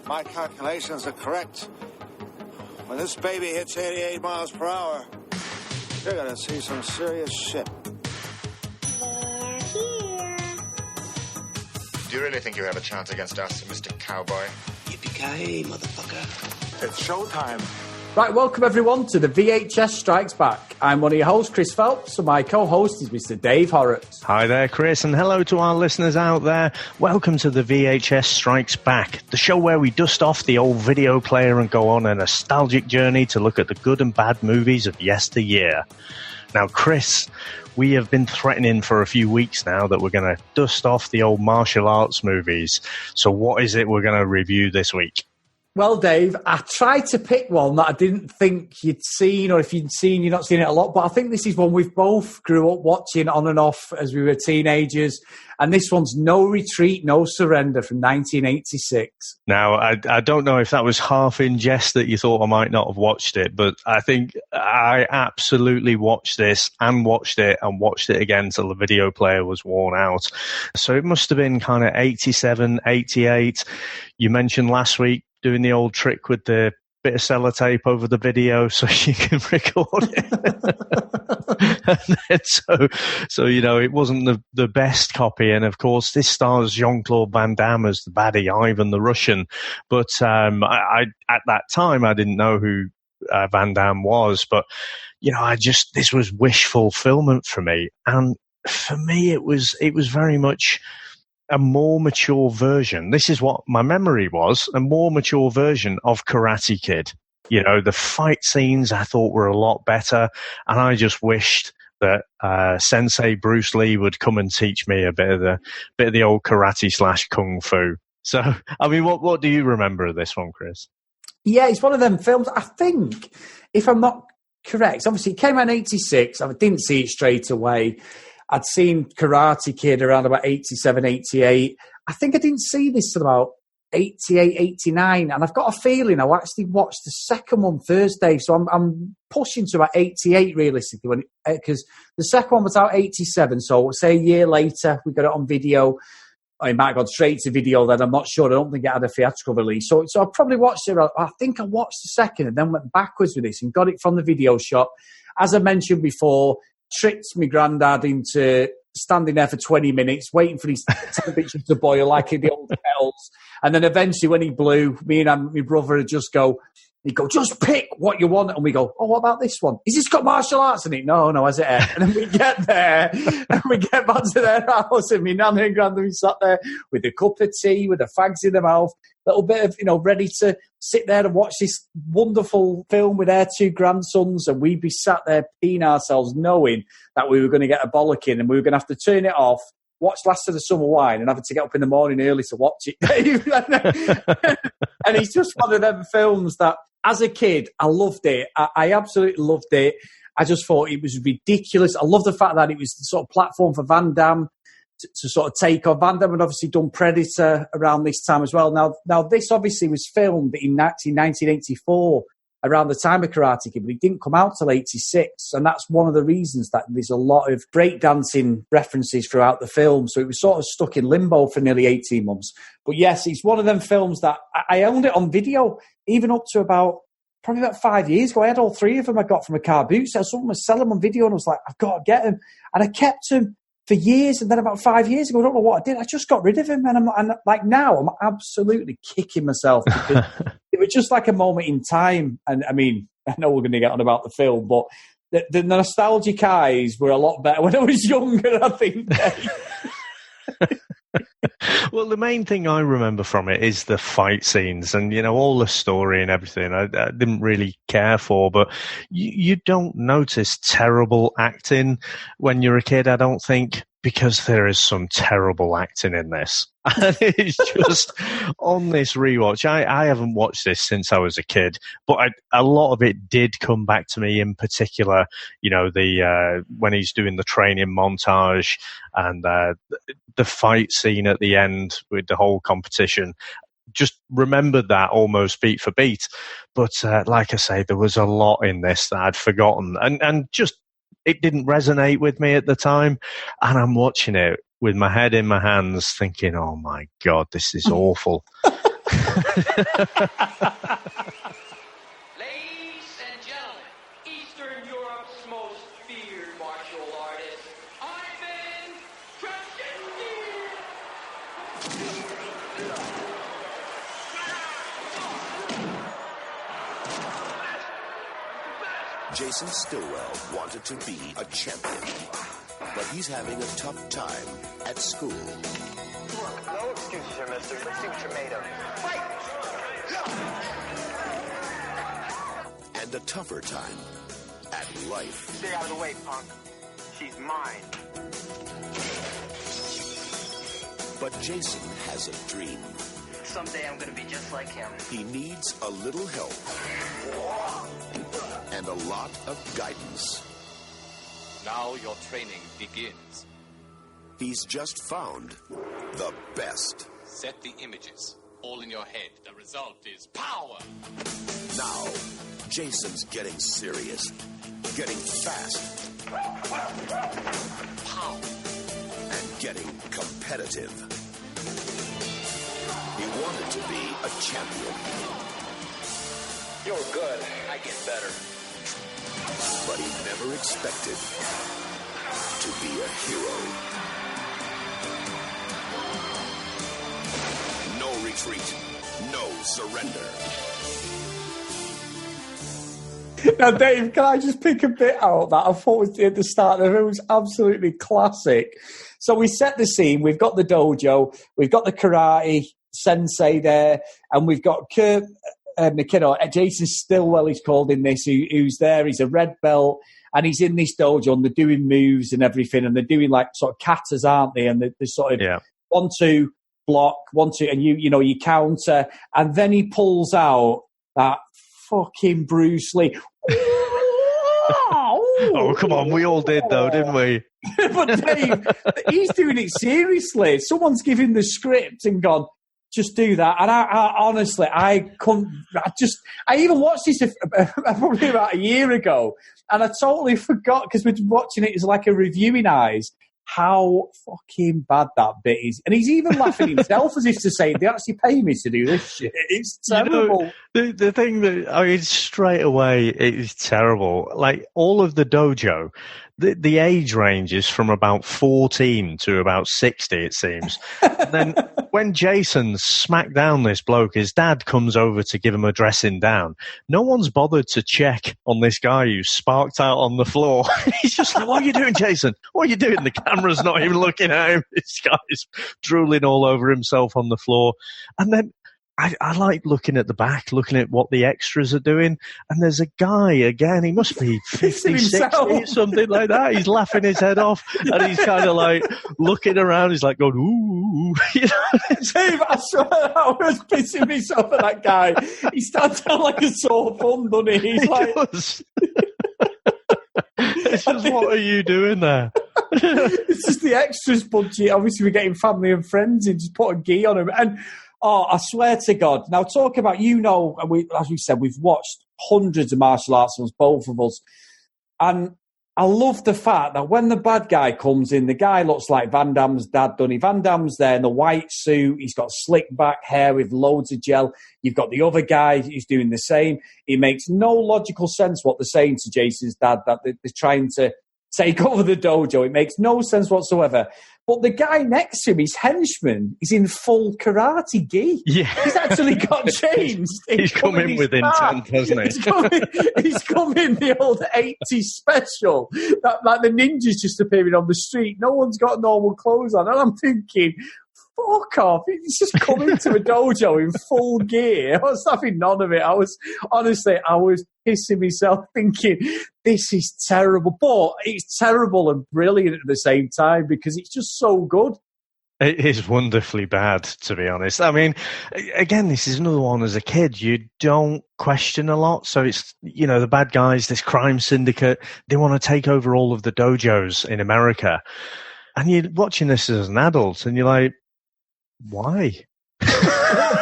my calculations are correct, when this baby hits 88 miles per hour, you're gonna see some serious shit. They're here. Do you really think you have a chance against us, Mr. Cowboy? Yippee-ki-yay, motherfucker. It's showtime. Right, welcome everyone to the VHS Strikes Back. I'm one of your hosts, Chris Phelps, and my co-host is Mr. Dave Horrocks. Hi there, Chris, and hello to our listeners out there. Welcome to the VHS Strikes Back, the show where we dust off the old video player and go on a nostalgic journey to look at the good and bad movies of yesteryear. Now, Chris, we have been threatening for a few weeks now that we're going to dust off the old martial arts movies. So what is it we're going to review this week? Well, Dave, I tried to pick one that I didn't think you'd seen, or if you'd seen, you've not seen it a lot, but I think this is one we've both grew up watching on and off as we were teenagers, and this one's No Retreat, No Surrender from 1986. Now, I don't know if that was half in jest that you thought I might not have watched it, but I think I absolutely watched this and watched it again till the video player was worn out. So it must have been kind of 87, 88. You mentioned last week doing the old trick with the bit of sellotape over the video so you can record it. And then so you know, it wasn't the best copy. And of course, this stars Jean-Claude Van-Damme as the baddie, Ivan the Russian. But I at that time, I didn't know who Van-Damme was. But, you know, this was wish fulfillment for me. And for me, it was very much a more mature version. This is what my memory was, a more mature version of Karate Kid. You know, the fight scenes I thought were a lot better, and I just wished that Sensei Bruce Lee would come and teach me a bit of the old karate / kung fu. So, I mean, what do you remember of this one, Chris? Yeah, it's one of them films, I think, if I'm not correct, obviously it came out in 86, I didn't see it straight away. I'd seen Karate Kid around about 87, 88. I think I didn't see this till about 88, 89. And I've got a feeling I actually watched the second one Thursday. So I'm pushing to about 88 realistically, because the second one was out 87. So say a year later, we got it on video. I might have gone straight to video then. I'm not sure. I don't think it had a theatrical release. So I probably watched it. I think I watched the second and then went backwards with this and got it from the video shop. As I mentioned before, tricked my granddad into standing there for 20 minutes, waiting for his television to boil like in the old kettles. And then eventually when he blew, me and my brother would he'd go, just pick what you want. And we go, oh, what about this one? Is this got martial arts in it? No, has it? And then we get there and we get back to their house and my nana and granddad sat there with a cup of tea, with the fags in their mouth, little bit of, ready to sit there and watch this wonderful film with their two grandsons, and we'd be sat there peeing ourselves knowing that we were going to get a bollocking and we were going to have to turn it off, watch Last of the Summer Wine and having to get up in the morning early to watch it. And it's just one of them films that, as a kid, I loved it. I absolutely loved it. I just thought it was ridiculous. I love the fact that it was the sort of platform for Van-Damme to sort of take on. Van-Damme had obviously done Predator around this time as well. Now this obviously was filmed in 1984, around the time of Karate Kid, but it didn't come out till 86. And that's one of the reasons that there's a lot of breakdancing references throughout the film. So it was sort of stuck in limbo for nearly 18 months. But yes, it's one of them films that I owned it on video, even up to probably about 5 years ago. I had all three of them I got from a car boot sale. Someone was selling them on video and I was like, I've got to get them. And I kept them for years. And then about 5 years ago, I don't know what I did, I just got rid of him. And now I'm absolutely kicking myself because it was just like a moment in time. And I mean, I know we're going to get on about the film, but the nostalgic eyes were a lot better when I was younger, I think. Well, the main thing I remember from it is the fight scenes and, all the story and everything I didn't really care for, but you don't notice terrible acting when you're a kid, I don't think, because there is some terrible acting in this. And it's just, on this rewatch, I haven't watched this since I was a kid, but a lot of it did come back to me, in particular, when he's doing the training montage and the fight scene at the end with the whole competition. Just remembered that almost beat for beat. But like I say, there was a lot in this that I'd forgotten. And just, it didn't resonate with me at the time. And I'm watching it with my head in my hands thinking, oh my God, this is awful. and gentlemen, Eastern Europe's most feared martial artist, Ivan Jason Stillwell wanted to be a champion, but he's having a tough time at school. Look, no excuses here, mister. Let's see what you're made of. Fight! And a tougher time at life. Stay out of the way, punk. She's mine. But Jason has a dream. Someday I'm gonna be just like him. He needs a little help and a lot of guidance. Now your training begins. He's just found the best. Set the images. All in your head. The result is power. Now, Jason's getting serious, getting fast, Power. and getting competitive. He wanted to be a champion, You're good. I get better. but he never expected to be a hero. No retreat, no surrender. Now, Dave, can I just pick a bit out that I thought was at the start of it was absolutely classic. So we set the scene. We've got the dojo, we've got the karate sensei there, and we've got Kurt McKinnon. Jason Stillwell is called in this, who's there. He's a red belt, and he's in this dojo, and they're doing moves and everything, and they're doing like sort of katas, aren't they? And they're sort of 1, 2, block, 1, 2, and you counter, and then he pulls out that fucking Bruce Lee. Oh, come on. We all did, though, didn't we? But Dave, he's doing it seriously. Someone's given the script and gone, just do that. And I honestly, I even watched this probably about a year ago, and I totally forgot because we're watching it as like a reviewing eyes. How fucking bad that bit is. And he's even laughing himself as if to say, they actually pay me to do this shit. It's terrible. The thing that, I mean, straight away, it is terrible. Like, all of the dojo, the age range is from about 14 to about 60, it seems. And then when Jason smacked down this bloke, his dad comes over to give him a dressing down. No one's bothered to check on this guy who's sparked out on the floor. He's just like, what are you doing, Jason? What are you doing? The camera's not even looking at him. This guy's drooling all over himself on the floor. And then I like looking at the back, looking at what the extras are doing, and there's a guy, again, he must be 50, 60, something like that. He's laughing his head off, and he's kind of like looking around, he's like going, ooh. You know? Dave, I swear I was pissing myself at that guy. He stands out like a sore thumb, doesn't he? He's like... Does. It's just, what are you doing there? It's just the extras budget. Obviously, we're getting family and friends in, just put a gi on him. And I swear to God. Now, talk about, as we said, we've watched hundreds of martial arts films, both of us. And I love the fact that when the bad guy comes in, the guy looks like Van-Damme's dad, doesn't he? Van-Damme's there in the white suit. He's got slick back hair with loads of gel. You've got the other guy who's doing the same. It makes no logical sense what they're saying to Jason's dad, that they're trying to take over the dojo. It makes no sense whatsoever. But the guy next to him, his henchman, is in full karate gi. Yeah. He's actually got changed. He's come in with intent, hasn't he? He's come in the old 80s special. Like the ninjas just appearing on the street. No one's got normal clothes on. And I'm thinking, fuck off. He's just come into a dojo in full gear. I was having none of it. I was pissing myself thinking, this is terrible. But it's terrible and brilliant at the same time because it's just so good. It is wonderfully bad, to be honest. I mean, again, this is another one as a kid. You don't question a lot. So it's, the bad guys, this crime syndicate, they want to take over all of the dojos in America. And you're watching this as an adult and you're like, why?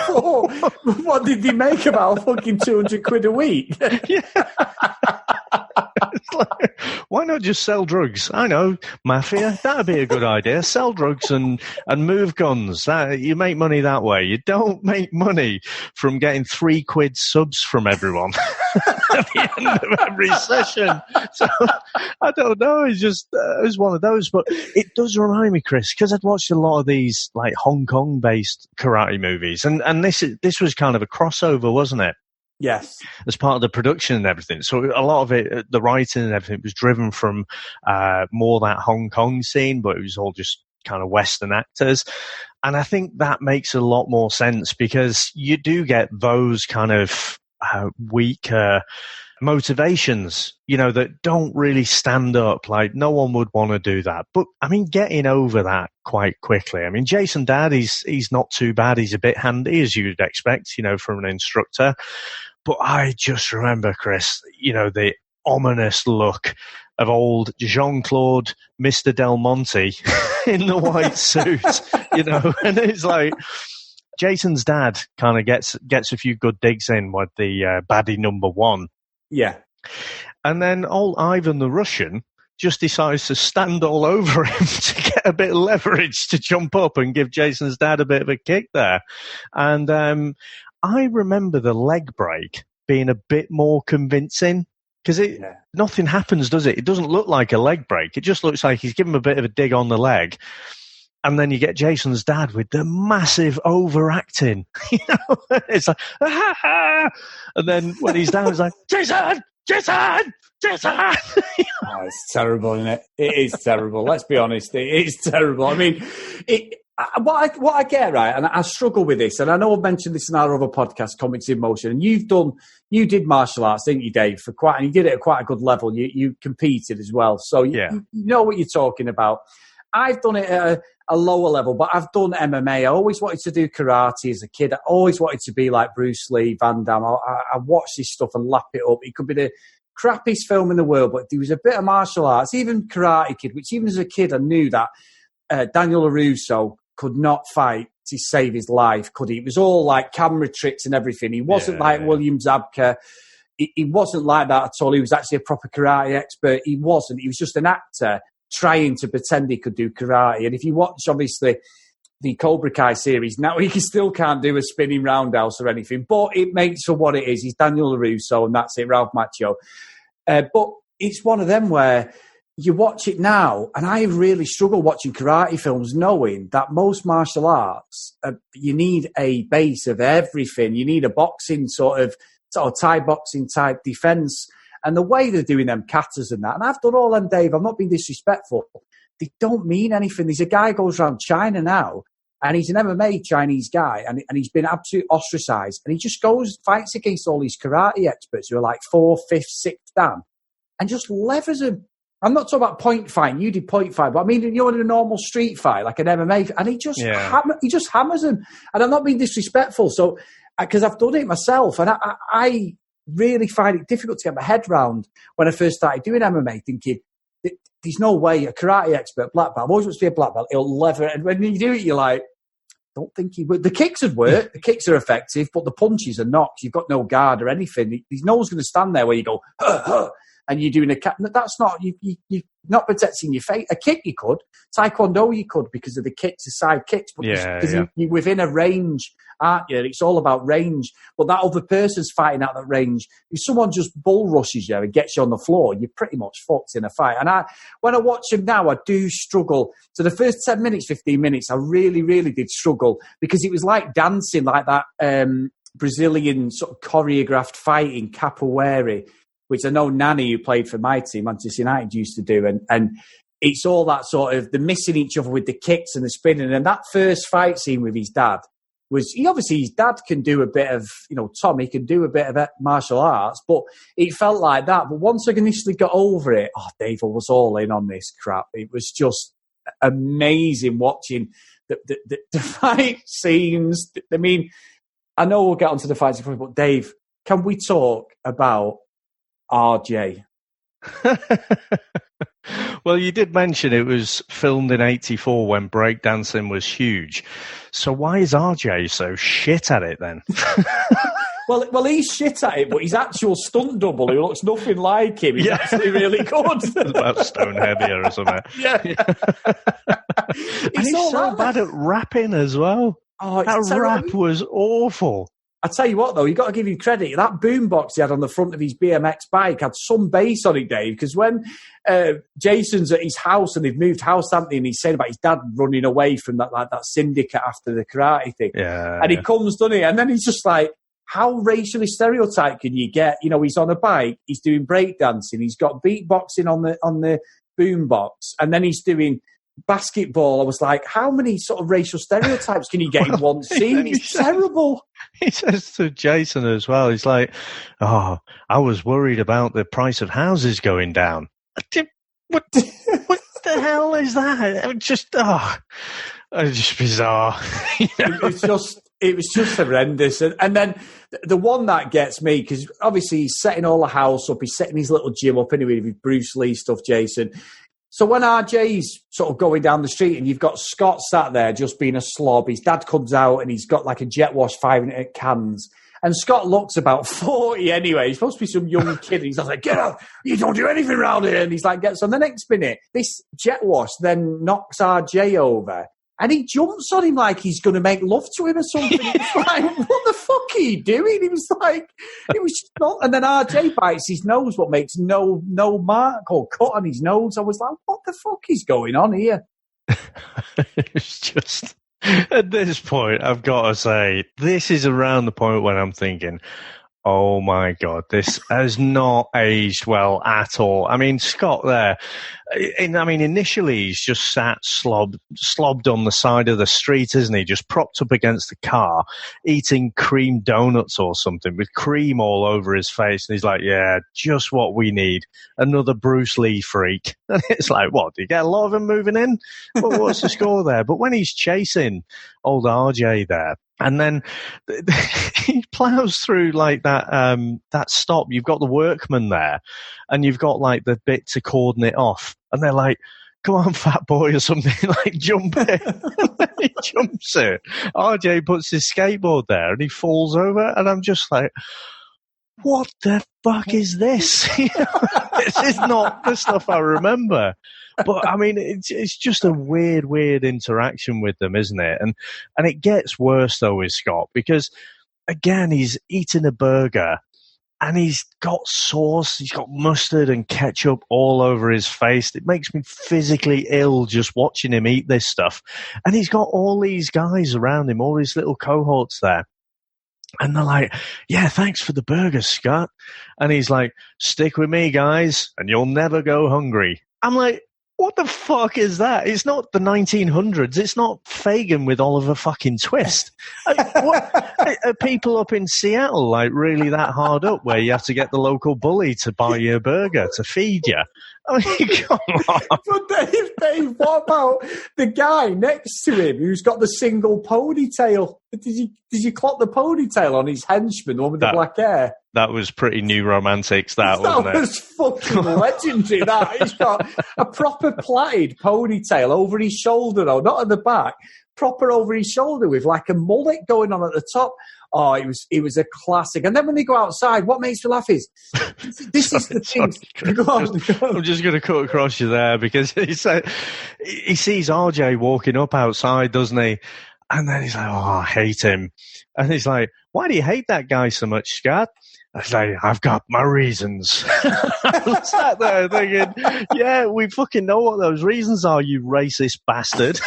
What did they make about fucking 200 quid a week? Yeah. Like, why not just sell drugs? I know, mafia, that'd be a good idea. Sell drugs and move guns. You make money that way. You don't make money from getting £3 subs from everyone at the end of every session. So, I don't know. It's just, it was one of those. But it does remind me, Chris, because I'd watched a lot of these like Hong Kong-based karate movies. And this was kind of a crossover, wasn't it? Yes. As part of the production and everything. So a lot of it, the writing and everything was driven from more that Hong Kong scene, but it was all just kind of Western actors. And I think that makes a lot more sense because you do get those kind of weaker motivations, that don't really stand up. Like, no one would want to do that. But, I mean, getting over that quite quickly. I mean, Jason Dad, he's not too bad. He's a bit handy, as you'd expect, from an instructor. But I just remember, Chris, the ominous look of old Jean-Claude, Mr. Del Monte in the white suit, and it's like, Jason's dad kind of gets a few good digs in with the baddie number 1. Yeah. And then old Ivan the Russian just decides to stand all over him to get a bit of leverage to jump up and give Jason's dad a bit of a kick there. And I remember the leg break being a bit more convincing because nothing happens, does it? It doesn't look like a leg break. It just looks like he's giving him a bit of a dig on the leg. And then you get Jason's dad with the massive overacting. It's like, ah! And then when he's down, it's like, Jason! Oh, it's terrible, isn't it? It is terrible. Let's be honest. It is terrible. I mean, what I get, right, and I struggle with this, and I know I've mentioned this in our other podcast, Comics in Motion, and you did martial arts, didn't you, Dave? And you did it at quite a good level. You competed as well. So you know what you're talking about. I've done it at a lower level, but I've done MMA. I always wanted to do karate as a kid. I always wanted to be like Bruce Lee, Van-Damme. I watched this stuff and lap it up. It could be the crappiest film in the world, but there was a bit of martial arts, even Karate Kid, which even as a kid I knew that Daniel LaRusso could not fight to save his life, could he? It was all like camera tricks and everything. He wasn't like William Zabka. He wasn't like that at all. He was actually a proper karate expert. He wasn't. He was just an actor trying to pretend he could do karate. And if you watch, obviously, the Cobra Kai series, now he still can't do a spinning roundhouse or anything, but it makes for what it is. He's Daniel LaRusso, and that's it, Ralph Macchio. But it's one of them where you watch it now, and I really struggle watching karate films knowing that most martial arts, you need a base of everything. You need a boxing sort of Thai boxing type defense. And the way they're doing them katas and that, and I've done all them, Dave, I'm not being disrespectful, they don't mean anything. There's a guy who goes around China now, and he's an MMA Chinese guy, and he's been absolutely ostracized, and he just goes, fights against all these karate experts who are like 4th, 5th, 6th dan, and just levers them. I'm not talking about point fighting, you did point fight, but I mean, in a normal street fight, like an MMA, and he just hammers them. And I'm not being disrespectful, so, because I've done it myself, and I really find it difficult to get my head round when I first started doing MMA, thinking, there's no way a karate expert, black belt, always wants to be a black belt, he'll lever it. And when you do it, you're like, don't think he would. The kicks would work, the kicks are effective, but the punches are not. You've got no guard or anything. There's no one's going to stand there where you go, and you're doing that's not, you're not protecting your face. A kick you could, Taekwondo you could because of the kicks, the side kicks, but you're within a range, aren't you? It's all about range. But that other person's fighting out that range. If someone just bull rushes you and gets you on the floor, you're pretty much fucked in a fight. And when I watch him now, I do struggle. So the first 10 minutes, 15 minutes, I really, really did struggle because it was like dancing, like that Brazilian sort of choreographed fighting, capoeira, which I know Nani, who played for my team, Manchester United, used to do. And it's all that sort of the missing each other with the kicks and the spinning. And that first fight scene with his dad obviously his dad can do a bit of, Tommy can do a bit of martial arts, but it felt like that. But once I initially got over it, Dave, I was all in on this crap. It was just amazing watching the fight scenes. I mean, I know we'll get onto the fights, but Dave, can we talk about RJ? Well, you did mention it was filmed in 84 when breakdancing was huge. So why is RJ so shit at it then? Well, he's shit at it, but his actual stunt double, who looks nothing like him, is actually really good. It's about stone heavier or something. Yeah. And he's so bad at rapping as well. Oh, that rap was awful. I tell you what, though, you got to give him credit. That boombox he had on the front of his BMX bike had some bass on it, Dave, because when Jason's at his house and they've moved house, haven't they, and he's saying about his dad running away from that syndicate after the karate thing. Yeah. And he comes, doesn't he? And then he's just like, how racially stereotyped can you get? You know, he's on a bike, he's doing breakdancing, he's got beatboxing on the boombox, and then he's doing basketball. I was like, how many sort of racial stereotypes can you get in one scene? It's terrible. He says to Jason as well, he's like, oh, I was worried about the price of houses going down. What the hell is that? It's just bizarre. You know? It was just horrendous. And then the one that gets me, because obviously he's setting all the house up, he's setting his little gym up anyway with Bruce Lee stuff, Jason. So when RJ's sort of going down the street and you've got Scott sat there just being a slob, his dad comes out and he's got like a jet wash firing it at cans. And Scott looks about 40 anyway. He's supposed to be some young kid. And he's like, get up, you don't do anything around here. And he's like, gets on the next minute. This jet wash then knocks RJ over. And he jumps on him like he's going to make love to him or something. It's like, what the fuck are you doing? He was like, it was just not. And then RJ bites his nose, but makes no mark or cut on his nose. I was like, what the fuck is going on here? It's just, at this point, I've got to say, this is around the point when I'm thinking, oh my God, this has not aged well at all. I mean, Scott there, initially he's just sat slobbed on the side of the street, isn't he? Just propped up against the car, eating cream donuts or something with cream all over his face. And he's like, yeah, just what we need. Another Bruce Lee freak. And it's like, what? Do you get a lot of them moving in? Well, what's the score there? But when he's chasing old RJ there, and then he plows through like that stop. You've got the workman there, and you've got like the bit to cordon it off. And they're like, come on, fat boy, or something, like jump it. And then he jumps it. RJ puts his skateboard there and he falls over. And I'm just like, what the fuck is this? This is not the stuff I remember. But I mean, it's just a weird interaction with them, isn't it? And it gets worse though with Scott, because again, he's eating a burger and he's got sauce, he's got mustard and ketchup all over his face. It makes me physically ill just watching him eat this stuff. And he's got all these guys around him, all these little cohorts there. And they're like, yeah, thanks for the burger, Scott. And he's like, stick with me, guys, and you'll never go hungry. I'm like, what the fuck is that? It's not the 1900s. It's not Fagin with Oliver fucking Twist. Are people up in Seattle like really that hard up where you have to get the local bully to buy you a burger to feed you? I mean, come on. But Dave, what about the guy next to him who's got the single ponytail? Did you clock the ponytail on his henchman, the one with the black hair? That was pretty New Romantics, wasn't it? That was fucking legendary, that. He's got a proper plaited ponytail over his shoulder, though, not at the back. Proper over his shoulder with like a mullet going on at the top. Oh, it was a classic. And then when they go outside, what makes me laugh is this is the thing. Go on. I'm just going to cut across you there because he sees RJ walking up outside, doesn't he? And then he's like, oh, I hate him. And he's like, why do you hate that guy so much, Scott? I was like, I've got my reasons. I sat there thinking, yeah, we fucking know what those reasons are, you racist bastard.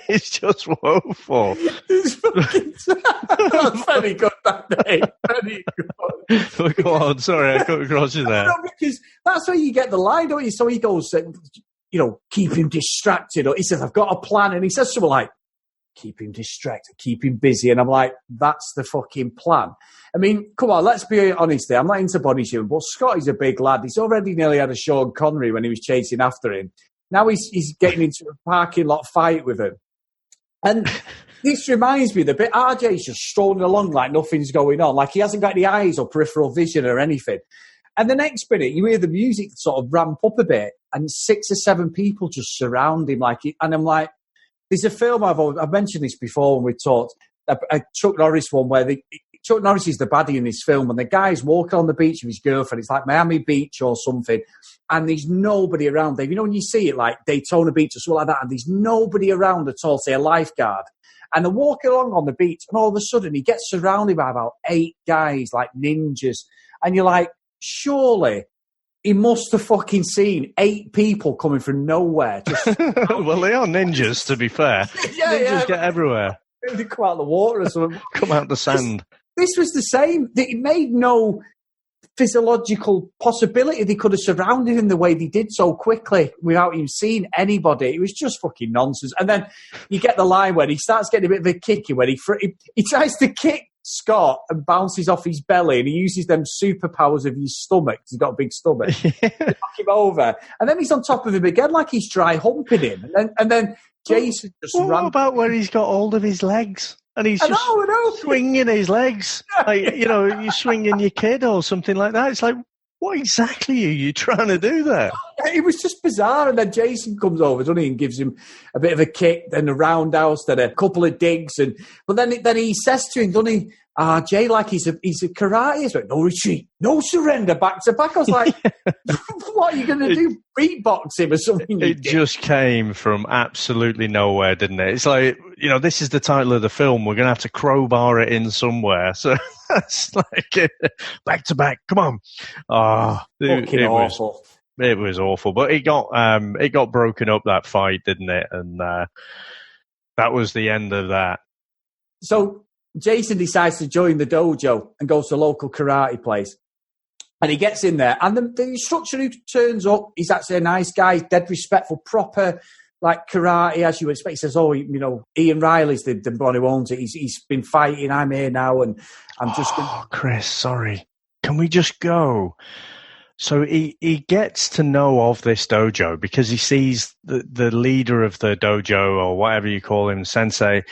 It's just woeful. It's fucking That's very good, that day. Very good. Well, go on, sorry, I cut across you there. No, because that's where you get the line, don't you? So he goes, keep him distracted. Or he says, I've got a plan. And he says something like, keep him distracted, keep him busy. And I'm like, that's the fucking plan. I mean, come on, let's be honest there. I'm not into body shaming, but Scott is a big lad. He's already nearly had a Sean Connery when he was chasing after him. Now he's getting into a parking lot fight with him. And this reminds me, the bit RJ's just strolling along like nothing's going on, like he hasn't got any eyes or peripheral vision or anything. And the next minute, you hear the music sort of ramp up a bit, and 6 or 7 people just surround him, and I'm like, There's a film I've mentioned this before when we talked, a Chuck Norris one where Chuck Norris is the baddie in this film, and the guy's walking on the beach with his girlfriend. It's like Miami Beach or something, and there's nobody around. Dave, you know when you see it like Daytona Beach or something like that, and there's nobody around at all, say a lifeguard. And they're walking along on the beach, and all of a sudden he gets surrounded by about 8 guys like ninjas. And you're like, surely he must have fucking seen 8 people coming from nowhere. Well, they are ninjas, to be fair. Ninjas get everywhere. They come out of the water or something. Come out the sand. This was the same. It made no physiological possibility they could have surrounded him the way they did so quickly without him seeing anybody. It was just fucking nonsense. And then you get the line where he starts getting a bit of a kicky when he tries to kick Scott and bounces off his belly, and he uses them superpowers of his stomach. He's got a big stomach. To knock him over. And then he's on top of him again like he's dry humping him. And then Jason just ran. What about where he's got hold of his legs? And he's just swinging his legs. Like, you know, you're swinging your kid or something like that. It's like, what exactly are you trying to do there? It was just bizarre. And then Jason comes over, doesn't he, and gives him a bit of a kick, then a roundhouse, then a couple of digs. But then he says to him, doesn't he, Jay, like he's a karate. He's like, no retreat, no surrender, back to back. I was like, what are you going to do? Beatbox him or something? It just came from absolutely nowhere, didn't it? It's like, you know, this is the title of the film. We're going to have to crowbar it in somewhere. So it's like, back to back. Come on. Fucking awful. It was awful. But it got broken up, that fight, didn't it? And that was the end of that. So Jason decides to join the dojo and goes to a local karate place. And he gets in there. And the instructor who turns up, he's actually a nice guy, dead respectful, proper, like karate, as you would expect. He says, you know, Ian Riley's the one who owns it. He's been fighting. I'm here now. And I'm just... Chris, sorry. Can we just go? So he gets to know of this dojo because he sees the leader of the dojo, or whatever you call him, sensei.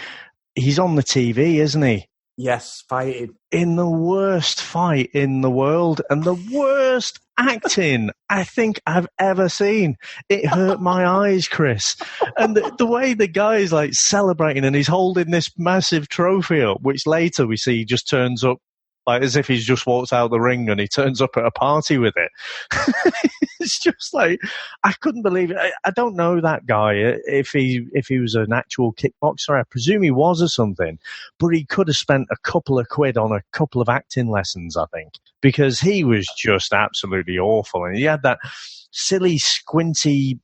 He's on the TV, isn't he? Yes, fighting. In the worst fight in the world and the worst acting I think I've ever seen. It hurt my eyes, Chris. And the way the guy is like celebrating and he's holding this massive trophy up, which later we see just turns up like as if he's just walked out of the ring and he turns up at a party with it. It's just like, I couldn't believe it. I don't know that guy, if he was an actual kickboxer. I presume he was or something, but he could have spent a couple of quid on a couple of acting lessons, I think, because he was just absolutely awful. And he had that silly squinty-eyed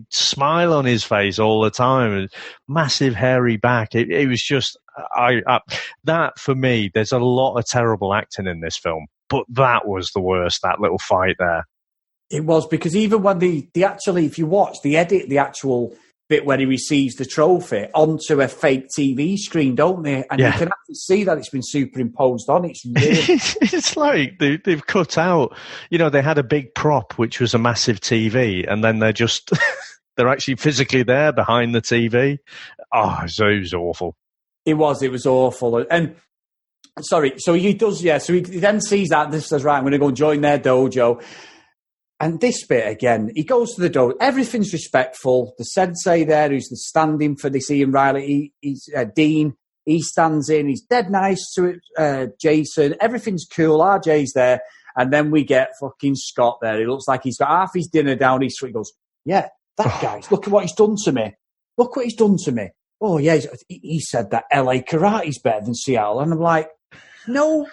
smile on his face all the time, and massive hairy back. It was just, that for me, there's a lot of terrible acting in this film, but that was the worst, that little fight there. It was, because even when they actually, if you watch, they edit the actual bit where he receives the trophy onto a fake TV screen, don't they? And you can actually see that it's been superimposed on. It's really... It's like they've cut out, you know, they had a big prop, which was a massive TV, and then they're just, they're actually physically there behind the TV. Oh, so it was awful. It was awful. And, sorry, so he does, so he then sees that, and says, right, I'm going to go join their dojo. And this bit again, he goes to the dojo. Everything's respectful. The sensei there, who's the stand-in for this Ian Riley, he's Dean. He stands in. He's dead nice to Jason. Everything's cool. RJ's there, and then we get fucking Scott there. He looks like he's got half his dinner down his throat. He goes, "Yeah, that guy's. Look at what he's done to me. Look what he's done to me. Oh yeah, he said that LA karate's better than Seattle," and I'm like, No,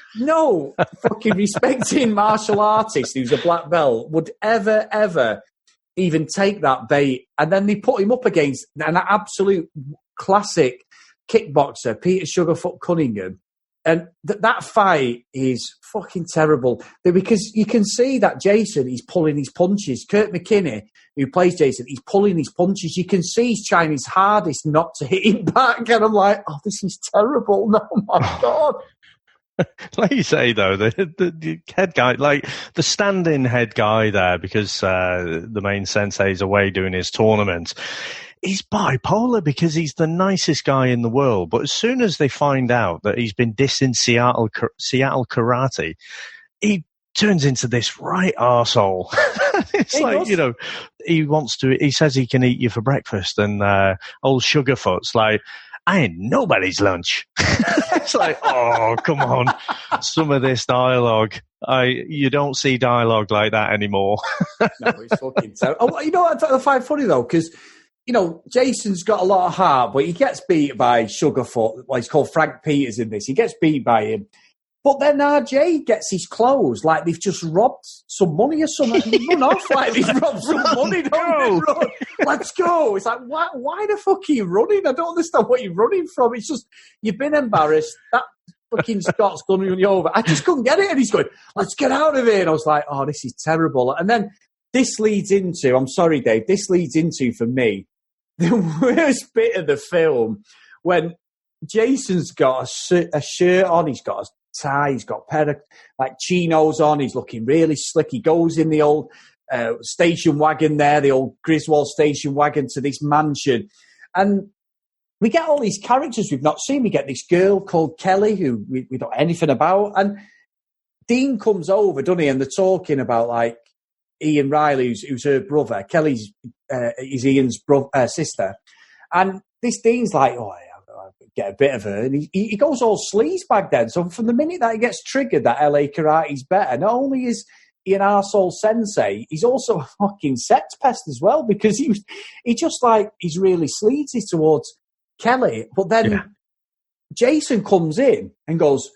fucking respecting martial artist who's a black belt would ever even take that bait. And then they put him up against an absolute classic kickboxer, Peter Sugarfoot Cunningham. And that fight is fucking terrible. Because you can see that Jason, he's pulling his punches. Kurt McKinney, who plays Jason, he's pulling his punches. You can see he's trying his hardest not to hit him back. And I'm like, oh, this is terrible. No, my God. Like you say, though, the head guy, like the stand-in head guy there, because the main sensei's away doing his tournament, he's bipolar because he's the nicest guy in the world. But as soon as they find out that he's been dissing Seattle karate, he turns into this right arsehole. It's like, you know, he says he can eat you for breakfast, and old Sugarfoot's like, I ain't nobody's lunch. It's like, oh, come on. Some of this dialogue. You don't see dialogue like that anymore. No, it's fucking terrible. Oh, you know what I find funny, though? Because, you know, Jason's got a lot of heart, but he gets beat by Sugarfoot. Well, he's called Frank Peters in this. He gets beat by him. But then RJ gets his clothes like they've just robbed some money or something. They run off like they've robbed some money. Don't they? Run. Let's go. It's like, why the fuck are you running? I don't understand what you're running from. It's just, you've been embarrassed. That fucking Scott's done you over. I just couldn't get it. And he's going, let's get out of here. And I was like, oh, this is terrible. And then this leads into, I'm sorry, Dave, this leads into, for me, the worst bit of the film when Jason's got a shirt on, he's got a tie, he's got a pair of like chinos on, he's looking really slick. He goes in the old station wagon there, the old Griswold station wagon, to this mansion. And we get all these characters we've not seen. We get this girl called Kelly, who we don't know anything about. And Dean comes over, doesn't he? And they're talking about like Ian Riley, who's her brother. Kelly's is Ian's sister. And this Dean's like, oh, I'll get a bit of her. And he goes all sleazebag then. So from the minute that he gets triggered that LA Karate's better, not only is he an arsehole sensei, he's also a fucking sex pest as well, because he's really sleazy towards Kelly. But then Jason comes in and goes,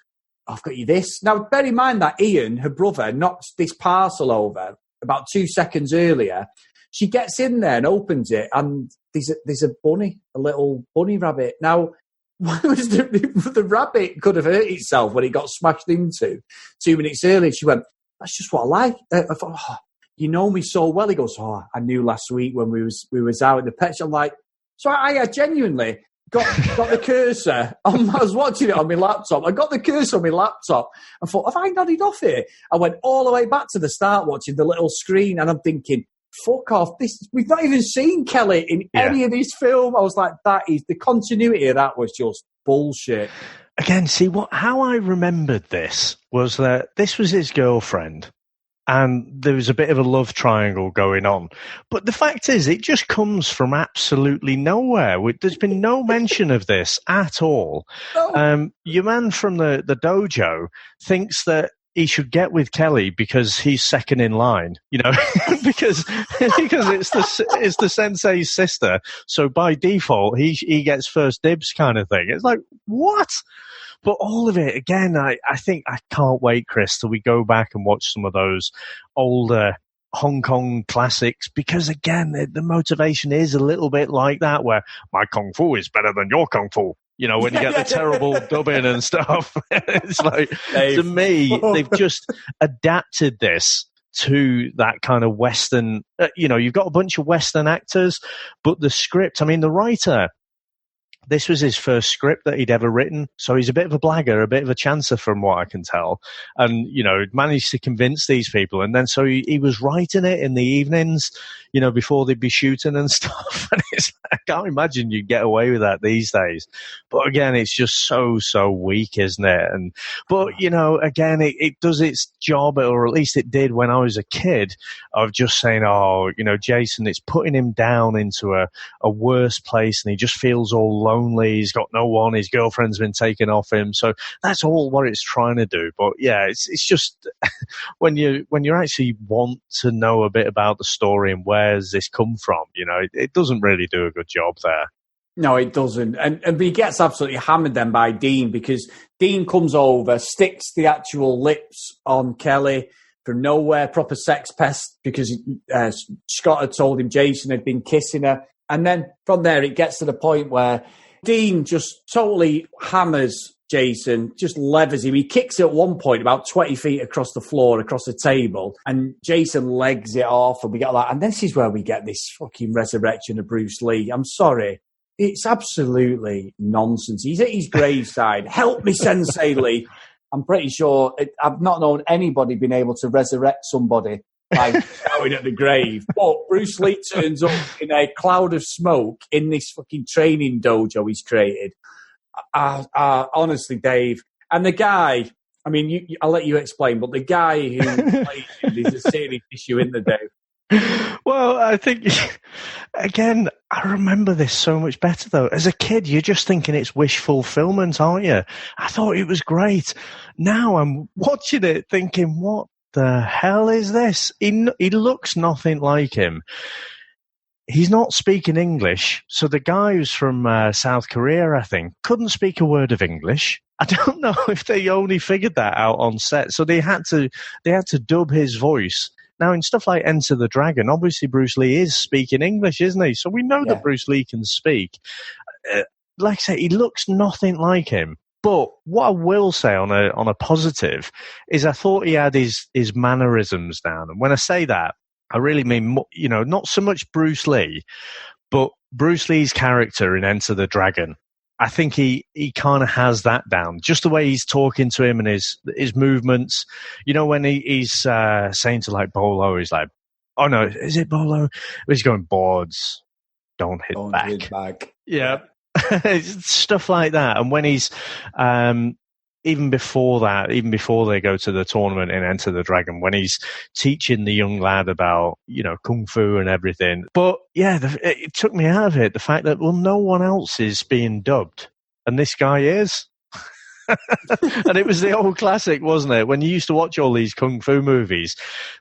I've got you this. Now, bear in mind that Ian, her brother, knocks this parcel over about 2 seconds earlier. She gets in there and opens it, and there's a bunny, a little bunny rabbit. Now, the rabbit could have hurt itself when it got smashed into 2 minutes earlier. She went, that's just what I like. I thought, oh, you know me so well. He goes, oh, I knew last week when we was out in the pet shop. I'm like, so I genuinely got the cursor. I was watching it on my laptop. I got the cursor on my laptop and thought, have I nodded off here? I went all the way back to the start watching the little screen, and I'm thinking, fuck off. We've not even seen Kelly in any of this film. I was like, the continuity of that was just bullshit. Again, see, how I remembered this was that this was his girlfriend, and there was a bit of a love triangle going on. But the fact is, it just comes from absolutely nowhere. There's been no mention of this at all. No. Your man from the dojo thinks that he should get with Kelly because he's second in line, you know, because it's the sensei's sister. So by default, he gets first dibs kind of thing. It's like, what? But all of it, again, I think I can't wait, Chris, till we go back and watch some of those older Hong Kong classics, because again, the motivation is a little bit like that, where my Kung Fu is better than your Kung Fu. You know, when you get the terrible dubbing and stuff. It's like, to me, they've just adapted this to that kind of Western, you know, you've got a bunch of Western actors, but the script, I mean, the writer, this was his first script that he'd ever written. So he's a bit of a blagger, a bit of a chancer from what I can tell. And, you know, managed to convince these people. And then so he was writing it in the evenings, you know, before they'd be shooting and stuff. And I can't imagine you'd get away with that these days. But again, it's just so weak, isn't it? But, you know, again, it does its job, or at least it did when I was a kid, of just saying, oh, you know, Jason, it's putting him down into a worse place, and he just feels all lonely. He's got no one. His girlfriend's been taken off him. So that's all what it's trying to do. But yeah, it's just when you actually want to know a bit about the story and where's this come from, you know, it doesn't really do a good job there. No, it doesn't. And he gets absolutely hammered then by Dean, because Dean comes over, sticks the actual lips on Kelly from nowhere, proper sex pest, because Scott had told him Jason had been kissing her. And then from there, it gets to the point where Dean just totally hammers Jason, just levers him. He kicks it at one point about 20 feet across the floor, across the table, and Jason legs it off, and we get that. And this is where we get this fucking resurrection of Bruce Lee. I'm sorry. It's absolutely nonsense. He's at his graveside. Help me, Sensei Lee. I'm pretty sure I've not known anybody being able to resurrect somebody by shouting at the grave. But Bruce Lee turns up in a cloud of smoke in this fucking training dojo he's created. Honestly, Dave. And the guy, I mean, I'll let you explain, but the guy who played him is a serious issue, isn't there, Dave? Well, I think, again, I remember this so much better, though. As a kid, you're just thinking it's wish fulfillment, aren't you? I thought it was great. Now I'm watching it thinking, what the hell is this? He looks nothing like him. He's not speaking English, so the guy who's from South Korea, I think, couldn't speak a word of English. I don't know if they only figured that out on set, so they had to dub his voice. Now, in stuff like Enter the Dragon, obviously Bruce Lee is speaking English, isn't he? So we know that Bruce Lee can speak. Like I say, he looks nothing like him. But what I will say on a positive is I thought he had his mannerisms down. And when I say that, I really mean, not so much Bruce Lee, but Bruce Lee's character in Enter the Dragon. I think he kind of has that down. Just the way he's talking to him and his movements. When he's saying to like Bolo, he's like, "Oh no, is it Bolo?" He's going, "Boards, don't hit back." Yeah, stuff like that. And when he's even before they go to the tournament and Enter the Dragon, when he's teaching the young lad about, kung fu and everything. But yeah, it took me out of it. The fact that, no one else is being dubbed and this guy is. And it was the old classic, wasn't it? When you used to watch all these kung fu movies,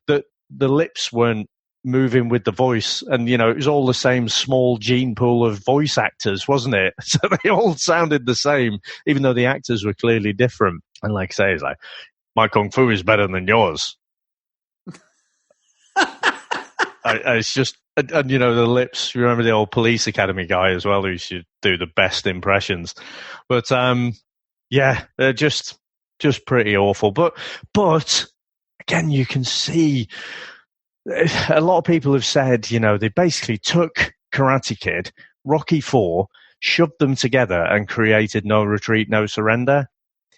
that the lips weren't moving with the voice, and it was all the same small gene pool of voice actors, wasn't it? So they all sounded the same, even though the actors were clearly different. And like I say, it's like, my kung fu is better than yours. It's just, and the lips. You remember the old Police Academy guy as well, who used to do the best impressions. But yeah, they're just pretty awful. But again, you can see. A lot of people have said, they basically took Karate Kid, Rocky IV, shoved them together and created No Retreat, No Surrender.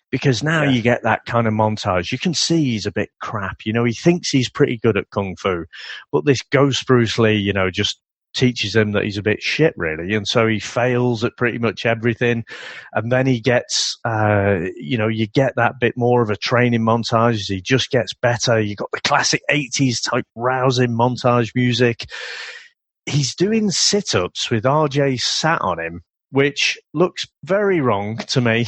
Because now you get that kind of montage. You can see he's a bit crap. He thinks he's pretty good at Kung Fu. But this Ghost Bruce Lee, just teaches him that he's a bit shit, really. And so he fails at pretty much everything. And then he gets, you get that bit more of a training montage as he just gets better. You got the classic 80s type rousing montage music. He's doing sit-ups with RJ sat on him, which looks very wrong to me.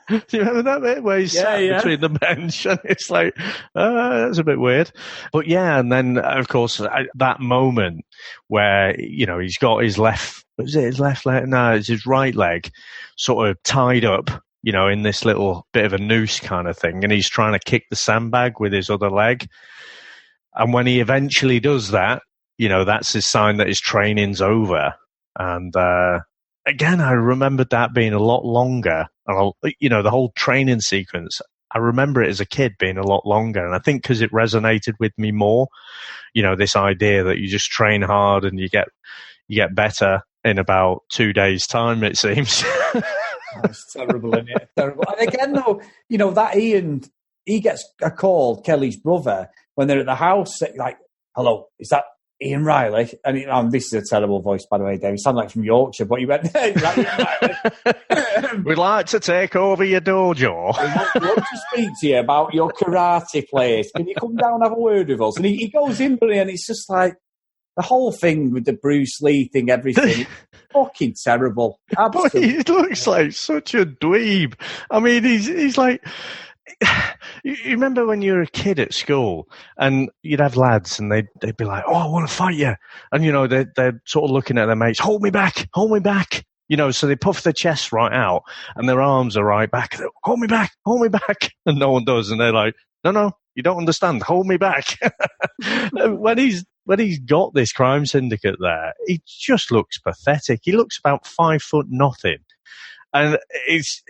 Do you remember that bit where he's sat between the bench and it's like, that's a bit weird. But yeah, and then of course that moment where, he's got his left, was it his left leg? No, it's his right leg sort of tied up, in this little bit of a noose kind of thing. And he's trying to kick the sandbag with his other leg. And when he eventually does that, that's his sign that his training's over. And, again, I remembered that being a lot longer. And, the whole training sequence, I remember it as a kid being a lot longer. And I think because it resonated with me more, this idea that you just train hard and you get better in about 2 days' time, it seems. It's terrible, isn't it? Terrible. And again, though, that Ian, he gets a call, Kelly's brother, when they're at the house, like, "Hello, is that Ian Riley?" And this is a terrible voice, by the way, Dave. He sounded like from Yorkshire, but he went, "Hey, is that Ian Riley?" "We'd like to take over your dojo. We'd love to speak to you about your karate place. Can you come down and have a word with us?" And he goes in, and it's just like the whole thing with the Bruce Lee thing, everything. Fucking terrible. Absolutely. He looks like such a dweeb. I mean, he's like... You remember when you were a kid at school and you'd have lads and they'd be like, "Oh, I want to fight you." And, they're sort of looking at their mates, hold me back. So they puff their chests right out and their arms are right back. Hold me back. And no one does. And they're like, no, you don't understand. Hold me back. When he's got this crime syndicate there, he just looks pathetic. He looks about 5'0". And it's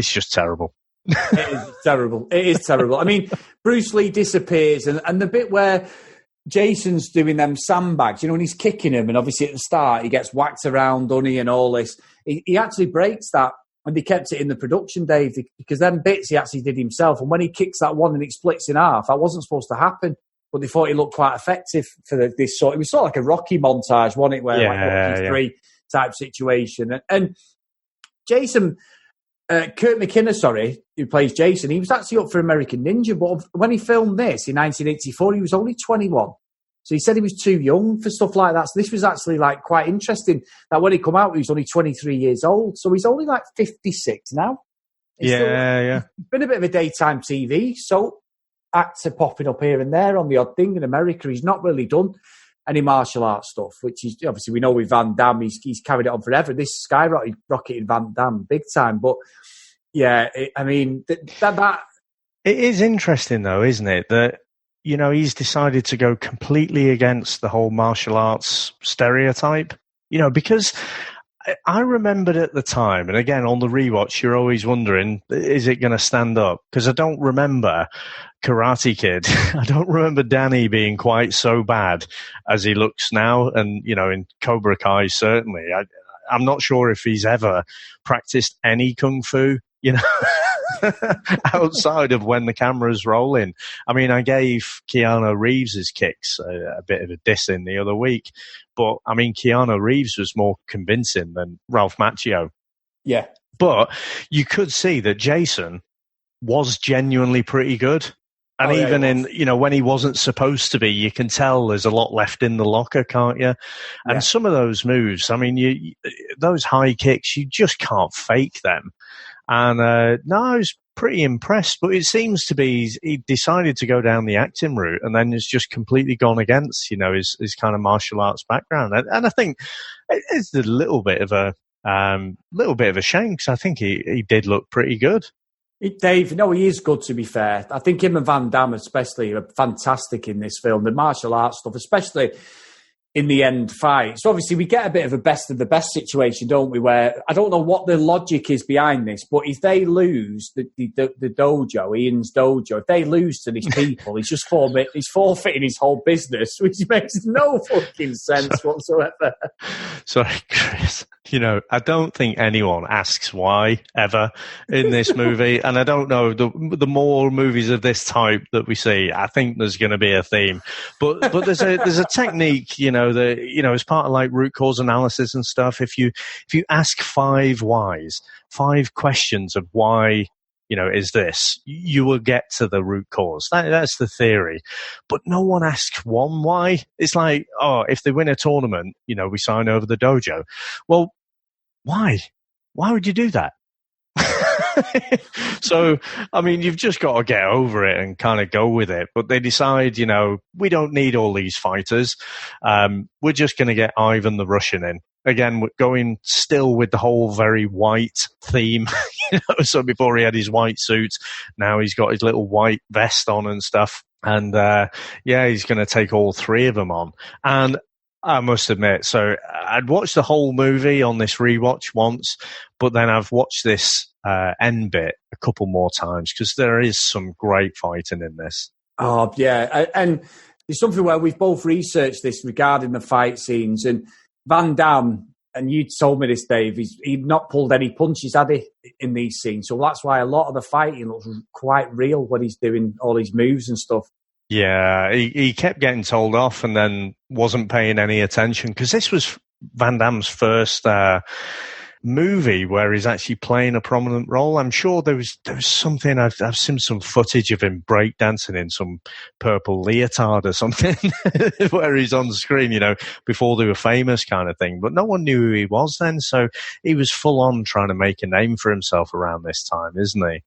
just terrible. It is terrible. I mean, Bruce Lee disappears, and the bit where Jason's doing them sandbags, when he's kicking him, and obviously at the start he gets whacked around, Dunny, and all this. He actually breaks that, and they kept it in the production, Dave, because them bits he actually did himself. And when he kicks that one and it splits in half, that wasn't supposed to happen. But they thought it looked quite effective for this sort. It was sort of like a Rocky montage, wasn't it? Where like Rocky 3 type situation, and Jason. Kurt McKinnon, who plays Jason, he was actually up for American Ninja, but when he filmed this in 1984, he was only 21. So he said he was too young for stuff like that. So this was actually like quite interesting that when he come out, he was only 23 years old. So he's only like 56 now. He's been a bit of a daytime TV soap actor popping up here and there on the odd thing in America. He's not really done any martial arts stuff, which is obviously we know with Van-Damme, he's carried it on forever. This skyrocketed Van-Damme big time. But yeah, that it is interesting though, isn't it? That, you know, he's decided to go completely against the whole martial arts stereotype, you know, because I remembered at the time, and again, on the rewatch, you're always wondering, is it going to stand up? Because I don't remember Karate Kid. I don't remember Danny being quite so bad as he looks now. And, you know, in Cobra Kai, certainly. I'm not sure if he's ever practiced any kung fu, you know, outside of when the camera's rolling. I mean, I gave Keanu Reeves' kicks a bit of a dissing the other week, but I mean, Keanu Reeves was more convincing than Ralph Macchio. Yeah. But you could see that Jason was genuinely pretty good. And even in, you know, when he wasn't supposed to be, you can tell there's a lot left in the locker, can't you? And some of those moves, I mean, those high kicks, you just can't fake them. And no, I was pretty impressed. But it seems to be he decided to go down the acting route, and then has just completely gone against, you know, his kind of martial arts background. And I think it's a little bit of a shame, because I think he did look pretty good. Dave, no, he is good, to be fair. I think him and Van-Damme especially are fantastic in this film. The martial arts stuff, especially in the end fight. So obviously we get a bit of a best of the best situation, don't we, where I don't know what the logic is behind this, but if they lose the dojo, Ian's dojo, if they lose to these people, he's forfeiting his whole business, which makes no fucking sense whatsoever. Sorry, Chris. You know, I don't think anyone asks why ever in this movie, and I don't know, the more movies of this type that we see, I think there's going to be a theme. But there's a technique, you know, as part of like root cause analysis and stuff. If you ask 5 whys, 5 questions of why, you know, is this, you will get to the root cause. That's the theory. But no one asks 1 why. It's like, oh, if they win a tournament, you know, we sign over the dojo. Well, why? Why would you do that? So, I mean, you've just got to get over it and kind of go with it. But they decide, you know, we don't need all these fighters. We're just going to get Ivan the Russian in. Again, we're going still with the whole very white theme. You know, so before he had his white suit, now he's got his little white vest on and stuff. And, he's going to take all 3 of them on. And I must admit, so I'd watched the whole movie on this rewatch once, but then I've watched this end bit a couple more times, because there is some great fighting in this. Oh, yeah. And there's something where we've both researched this regarding the fight scenes, and Van-Damme, and you told me this, Dave, he'd not pulled any punches, had he, in these scenes? So that's why a lot of the fighting looks quite real when he's doing all his moves and stuff. Yeah, he kept getting told off and then wasn't paying any attention, because this was Van Damme's first movie where he's actually playing a prominent role. I'm sure there was something, I've seen some footage of him breakdancing in some purple leotard or something where he's on the screen, you know, before they were famous kind of thing. But no one knew who he was then, so he was full on trying to make a name for himself around this time, isn't he?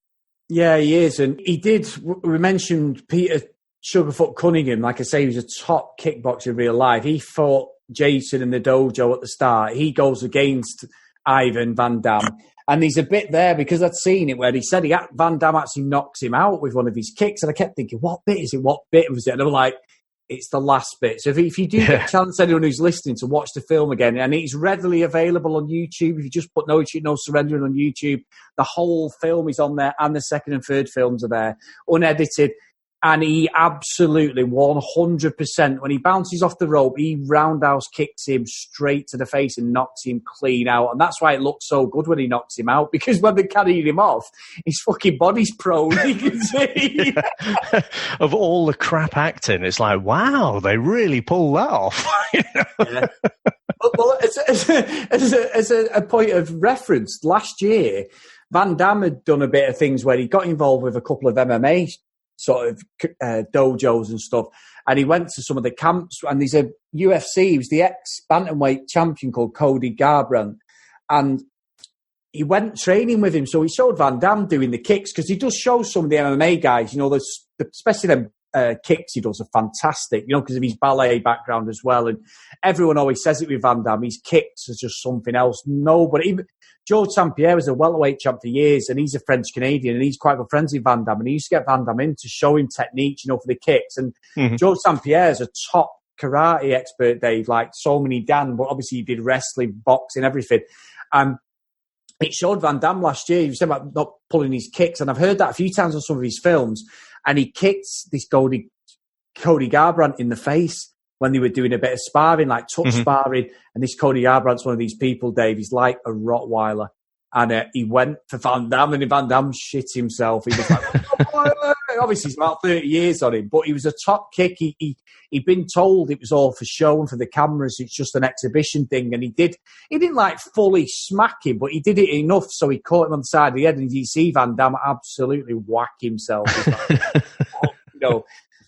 Yeah, he is. And he did, we mentioned Peter Sugarfoot Cunningham, like I say, he was a top kickboxer in real life. He fought Jason in the dojo at the start. He goes against Ivan Van-Damme. And there's a bit there, because I'd seen it, where he said Van-Damme actually knocks him out with one of his kicks. And I kept thinking, what bit is it? What bit was it? And I'm like, it's the last bit. So if you do get a chance, anyone who's listening, to watch the film again, and it's readily available on YouTube. If you just put No Retreat, No Surrendering on YouTube, the whole film is on there, and the second and third films are there, unedited. And he absolutely 100%, when he bounces off the rope, he roundhouse kicks him straight to the face and knocks him clean out. And that's why it looks so good when he knocks him out, because when they carried him off, his fucking body's prone, you can see. Yeah. Of all the crap acting, it's like, wow, they really pulled that off. You know? Yeah. Well, as a point of reference, last year, Van-Damme had done a bit of things where he got involved with a couple of MMA sort of dojos and stuff, and he went to some of the camps, and there's a UFC, he was the ex-bantamweight champion called Cody Garbrandt, and he went training with him, so he showed Van-Damme doing the kicks, because he does show some of the MMA guys, especially them kicks he does are fantastic, because of his ballet background as well, and everyone always says it with Van-Damme, his kicks are just something else. Nobody, even George St. Pierre was a welterweight champ for years, and he's a French-Canadian, and he's quite good friends with Van-Damme, and he used to get Van-Damme in to show him techniques, for the kicks, and George St. Pierre's a top karate expert, Dave, like so many Dan, but obviously he did wrestling, boxing, everything. It showed Van-Damme last year, he was saying about not pulling his kicks, and I've heard that a few times on some of his films, and he kicked this Cody Garbrandt in the face when they were doing a bit of sparring, like touch sparring, and this Cody Garbrandt's one of these people, Dave, he's like a Rottweiler, and he went for Van-Damme, and Van-Damme shit himself. He was like, obviously he's about 30 years on him, but he was a top kick. He'd been told it was all for show and for the cameras, it's just an exhibition thing, and he didn't like fully smack him, but he did it enough so he caught him on the side of the head, and you see Van-Damme absolutely whack himself.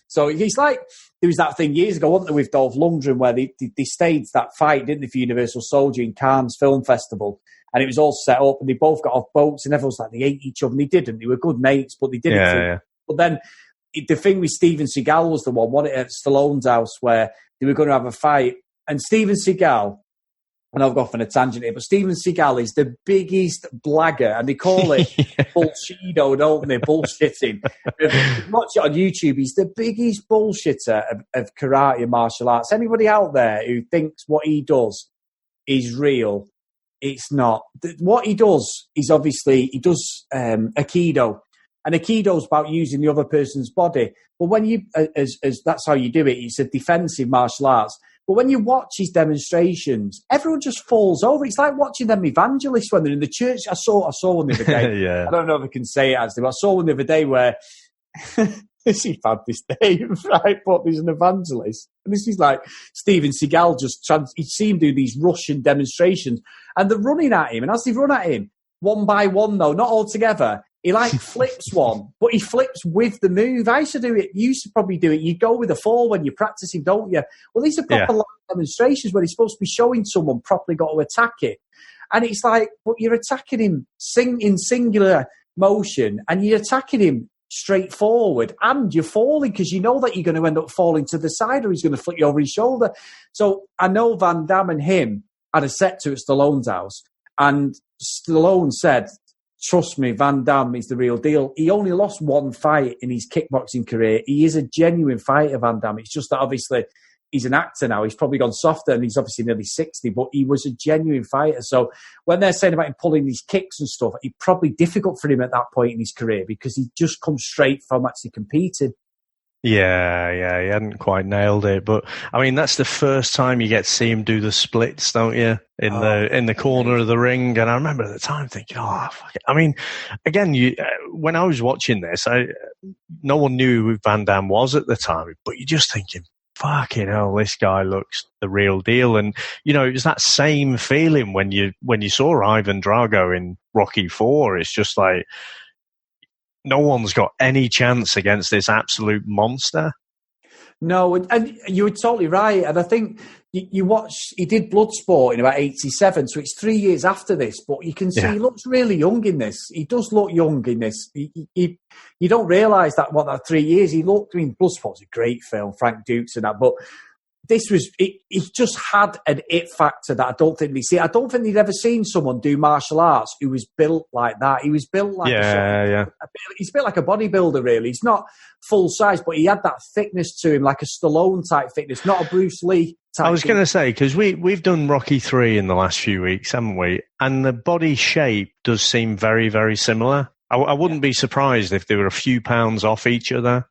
So he's like, there was that thing years ago, wasn't there, with Dolph Lundgren, where they staged that fight, didn't they, for Universal Soldier in Cannes Film Festival, and it was all set up, and they both got off boats, and everyone's like, they ate each other, and they didn't. They were good mates, but they didn't. Yeah. But then the thing with Steven Seagal was the one, wasn't it, at Stallone's house, where they were going to have a fight, and Steven Seagal, and I've gone off on a tangent here, but Steven Seagal is the biggest blagger, and they call it bullshido, don't they? Bullshitting. Watch it on YouTube. He's the biggest bullshitter of karate and martial arts. Anybody out there who thinks what he does is real, it's not. What he does is obviously, he does Aikido, and Aikido's about using the other person's body. But when you, as that's how you do it, it's a defensive martial arts. But when you watch his demonstrations, everyone just falls over. It's like watching them evangelists when they're in the church. I saw one the other day. Yeah. I don't know if I can say it actually, but I saw one the other day where he had this name, right? But there's an evangelist. And this is like Steven Seagal he'd seen him do these Russian demonstrations, and they're running at him. And as they run at him, one by one though, not all together, he like flips one, but he flips with the move. I used to do it. You used to probably do it. You go with a fall when you're practicing, don't you? Well, these are proper live demonstrations where he's supposed to be showing someone properly got to attack it. And it's like, but you're attacking him in singular motion, and you're attacking him straight forward, and you're falling because you know that you're going to end up falling to the side, or he's going to flip you over his shoulder. So I know Van Damme and him had a set to at Stallone's house, and Stallone said, trust me, Van Damme is the real deal. He only lost one fight in his kickboxing career. He is a genuine fighter, Van Damme. It's just that obviously he's an actor now. He's probably gone softer, and he's obviously nearly 60, but he was a genuine fighter. So when they're saying about him pulling these kicks and stuff, it's probably difficult for him at that point in his career because he just comes straight from actually competing. Yeah, he hadn't quite nailed it, but I mean that's the first time you get to see him do the splits, don't you? In the corner of the ring, and I remember at the time thinking, "Oh, fuck it." I mean, again, when I was watching this, no one knew who Van Damme was at the time, but you're just thinking, "Fucking hell, this guy looks the real deal." And it was that same feeling when you saw Ivan Drago in Rocky IV. It's just like, no one's got any chance against this absolute monster. No, and you were totally right. And I think you watch, he did Bloodsport in about 87, so it's 3 years after this, but you can see he looks really young in this. He does look young in this. You don't realise that 3 years he looked, I mean, Bloodsport's a great film, Frank Dukes and that, but this was, he just had an it factor that I don't think they see. I don't think they'd ever seen someone do martial arts who was built like that. He was built like he's built like a bodybuilder, really. He's not full size, but he had that thickness to him, like a Stallone type thickness, not a Bruce Lee type. I was going to say, because we've done Rocky III in the last few weeks, haven't we? And the body shape does seem very, very similar. I wouldn't be surprised if they were a few pounds off each other.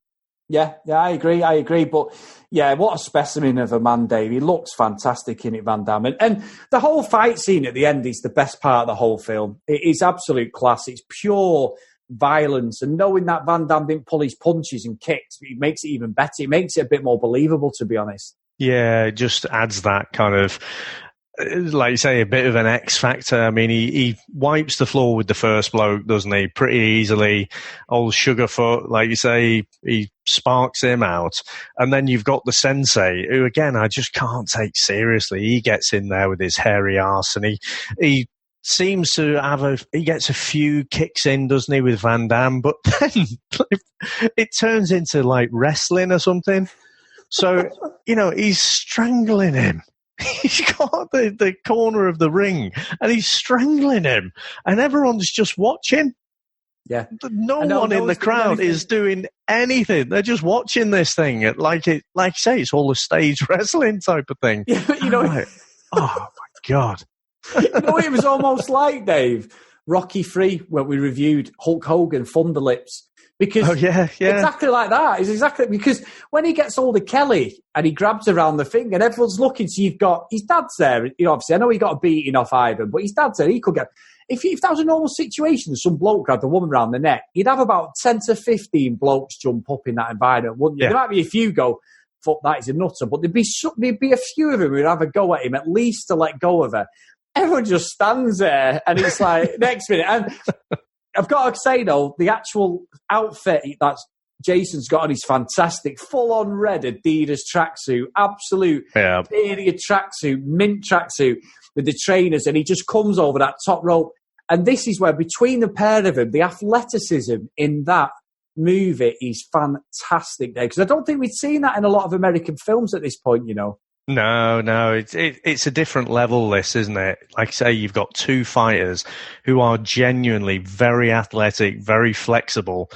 Yeah, I agree. But yeah, what a specimen of a man, Dave. He looks fantastic in it, Van Damme. And the whole fight scene at the end is the best part of the whole film. It is absolute class. It's pure violence. And knowing that Van Damme didn't pull his punches and kicks, it makes it even better. It makes it a bit more believable, to be honest. Yeah, it just adds that kind of like you say, a bit of an X factor. I mean, he wipes the floor with the first bloke, doesn't he? Pretty easily. Old Sugarfoot, like you say, he sparks him out. And then you've got the sensei, who, again, I just can't take seriously. He gets in there with his hairy arse, and he seems to have he gets a few kicks in, doesn't he, with Van-Damme? But then it turns into, like, wrestling or something. So, he's strangling him. He's got the corner of the ring and he's strangling him, and everyone's just watching. Yeah, no one in the crowd is doing anything. They're just watching this thing. Like you say, it's all a stage wrestling type of thing. Yeah, but oh my God! It was almost like, Dave, Rocky III when we reviewed Hulk Hogan Thunderlips. Because exactly like that. It's exactly because when he gets hold of Kelly and he grabs around the thing and everyone's looking, so you've got his dad's there. Obviously, I know he got a beating off Ivan, but his dad's there. He could get if that was a normal situation, some bloke grabbed a woman around the neck, you'd have about 10 to 15 blokes jump up in that environment, wouldn't you? Yeah. There might be a few go, fuck, that is a nutter, but there'd be a few of them who'd have a go at him, at least to let go of her. Everyone just stands there and it's like next minute. And I've got to say, though, the actual outfit that Jason's got on is fantastic. Full-on red Adidas tracksuit, absolute period tracksuit, mint tracksuit with the trainers, and he just comes over that top rope. And this is where, between the pair of them, the athleticism in that movie is fantastic there. Because I don't think we'd seen that in a lot of American films at this point, No, it's a different level, this, isn't it? Like I say, you've got two fighters who are genuinely very athletic, very flexible,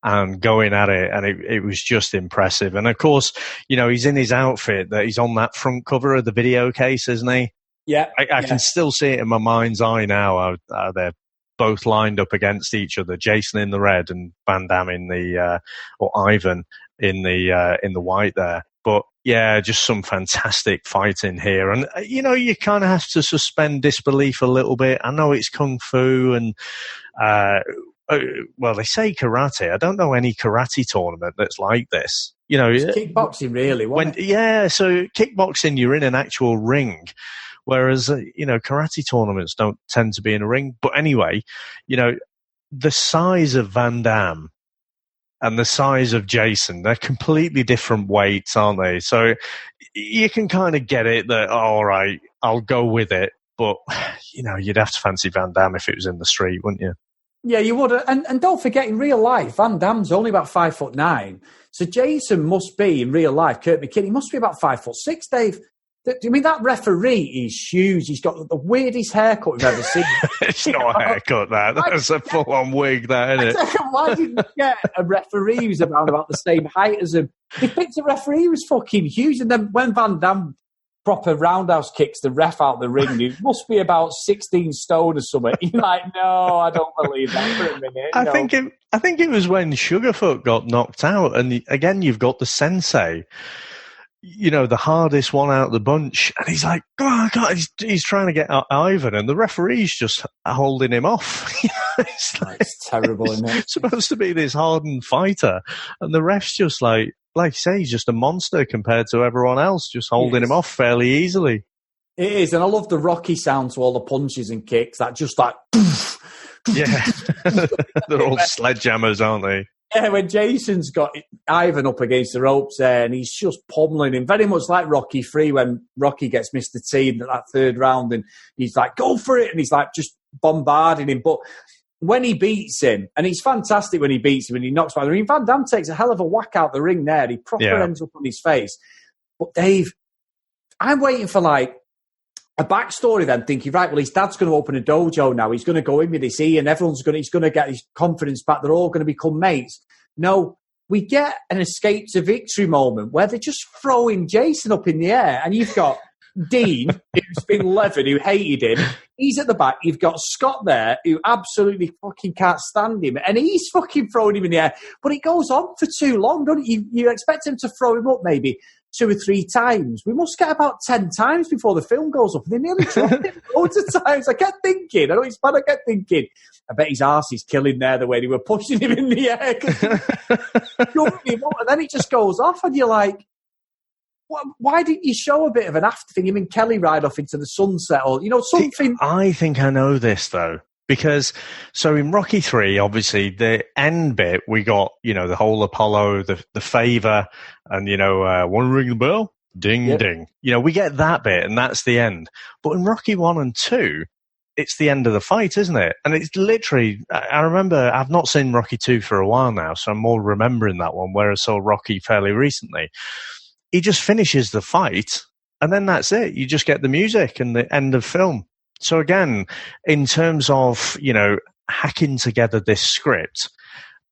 and going at it, and it was just impressive. And of course, he's in his outfit that he's on that front cover of the video case, isn't he? Yeah. I can still see it in my mind's eye now. They're both lined up against each other, Jason in the red and Van-Damme in the, or Ivan in the white there. But yeah, just some fantastic fighting here. And, you kind of have to suspend disbelief a little bit. I know it's Kung Fu and, well, they say karate. I don't know any karate tournament that's like this. It's kickboxing, really, wasn't it? So kickboxing, you're in an actual ring. Whereas, karate tournaments don't tend to be in a ring. But anyway, the size of Van-Damme and the size of Jason, they're completely different weights, aren't they? So you can kind of get it that, all right, I'll go with it. But, you'd have to fancy Van-Damme if it was in the street, wouldn't you? Yeah, you would. And don't forget, in real life, Van-Damme's only about 5'9". So Jason must be, in real life, Kurt McKinney, he must be about 5'6", Dave. I mean, that referee is huge. He's got the weirdest haircut we've ever seen. It's not a haircut, that. That's a full-on wig, that, isn't it? Why didn't you get a referee who's about the same height as him? They picked a referee who was fucking huge. And then when Van-Damme proper roundhouse kicks the ref out the ring, he must be about 16 stone or something. You're like, no, I don't believe that for a minute. I think it was when Sugarfoot got knocked out. And again, you've got the sensei, the hardest one out of the bunch. And he's like, oh, God, he's trying to get Ivan, and the referee's just holding him off. It's terrible, isn't it? It's supposed to be this hardened fighter. And the ref's just like you say, he's just a monster compared to everyone else, just holding him off fairly easily. It is. And I love the Rocky sound to all the punches and kicks. That just like... Yeah. They're all sledgehammers, aren't they? Yeah, when Jason's got Ivan up against the ropes there and he's just pummeling him, very much like Rocky III when Rocky gets Mr. T in that third round and he's like, go for it, and he's like just bombarding him. But when he beats him, and he's fantastic when he beats him and he knocks him out, I mean, Van-Damme takes a hell of a whack out the ring there. He proper ends up on his face. But Dave, I'm waiting for like a backstory then, thinking, right, well, his dad's going to open a dojo now. He's going to go in with this Ian. He's going to get his confidence back. They're all going to become mates. No, we get an escape to victory moment where they're just throwing Jason up in the air. And you've got Dean, who's been leathered, who hated him. He's at the back. You've got Scott there, who absolutely fucking can't stand him. And he's fucking throwing him in the air. But it goes on for too long, don't you? You expect him to throw him up maybe 2 or 3 times. We must get about 10 times before the film goes up. And they nearly dropped him loads of times. I kept thinking, I know it's bad, I kept thinking, I bet his arse is killing there the way they were pushing him in the air. And then it just goes off and you're like, why didn't you show a bit of an after thing? Him and Kelly ride off into the sunset, or something. I think I know this though. Because, so in Rocky 3, obviously, the end bit, we got, the whole Apollo, the favor, and, want to ring the bell? Ding, ding. We get that bit, and that's the end. But in Rocky 1 and 2, it's the end of the fight, isn't it? And it's literally, I remember, I've not seen Rocky 2 for a while now, so I'm more remembering that one, where I saw Rocky fairly recently. He just finishes the fight, and then that's it. You just get the music and the end of film. So again, in terms of, hacking together this script,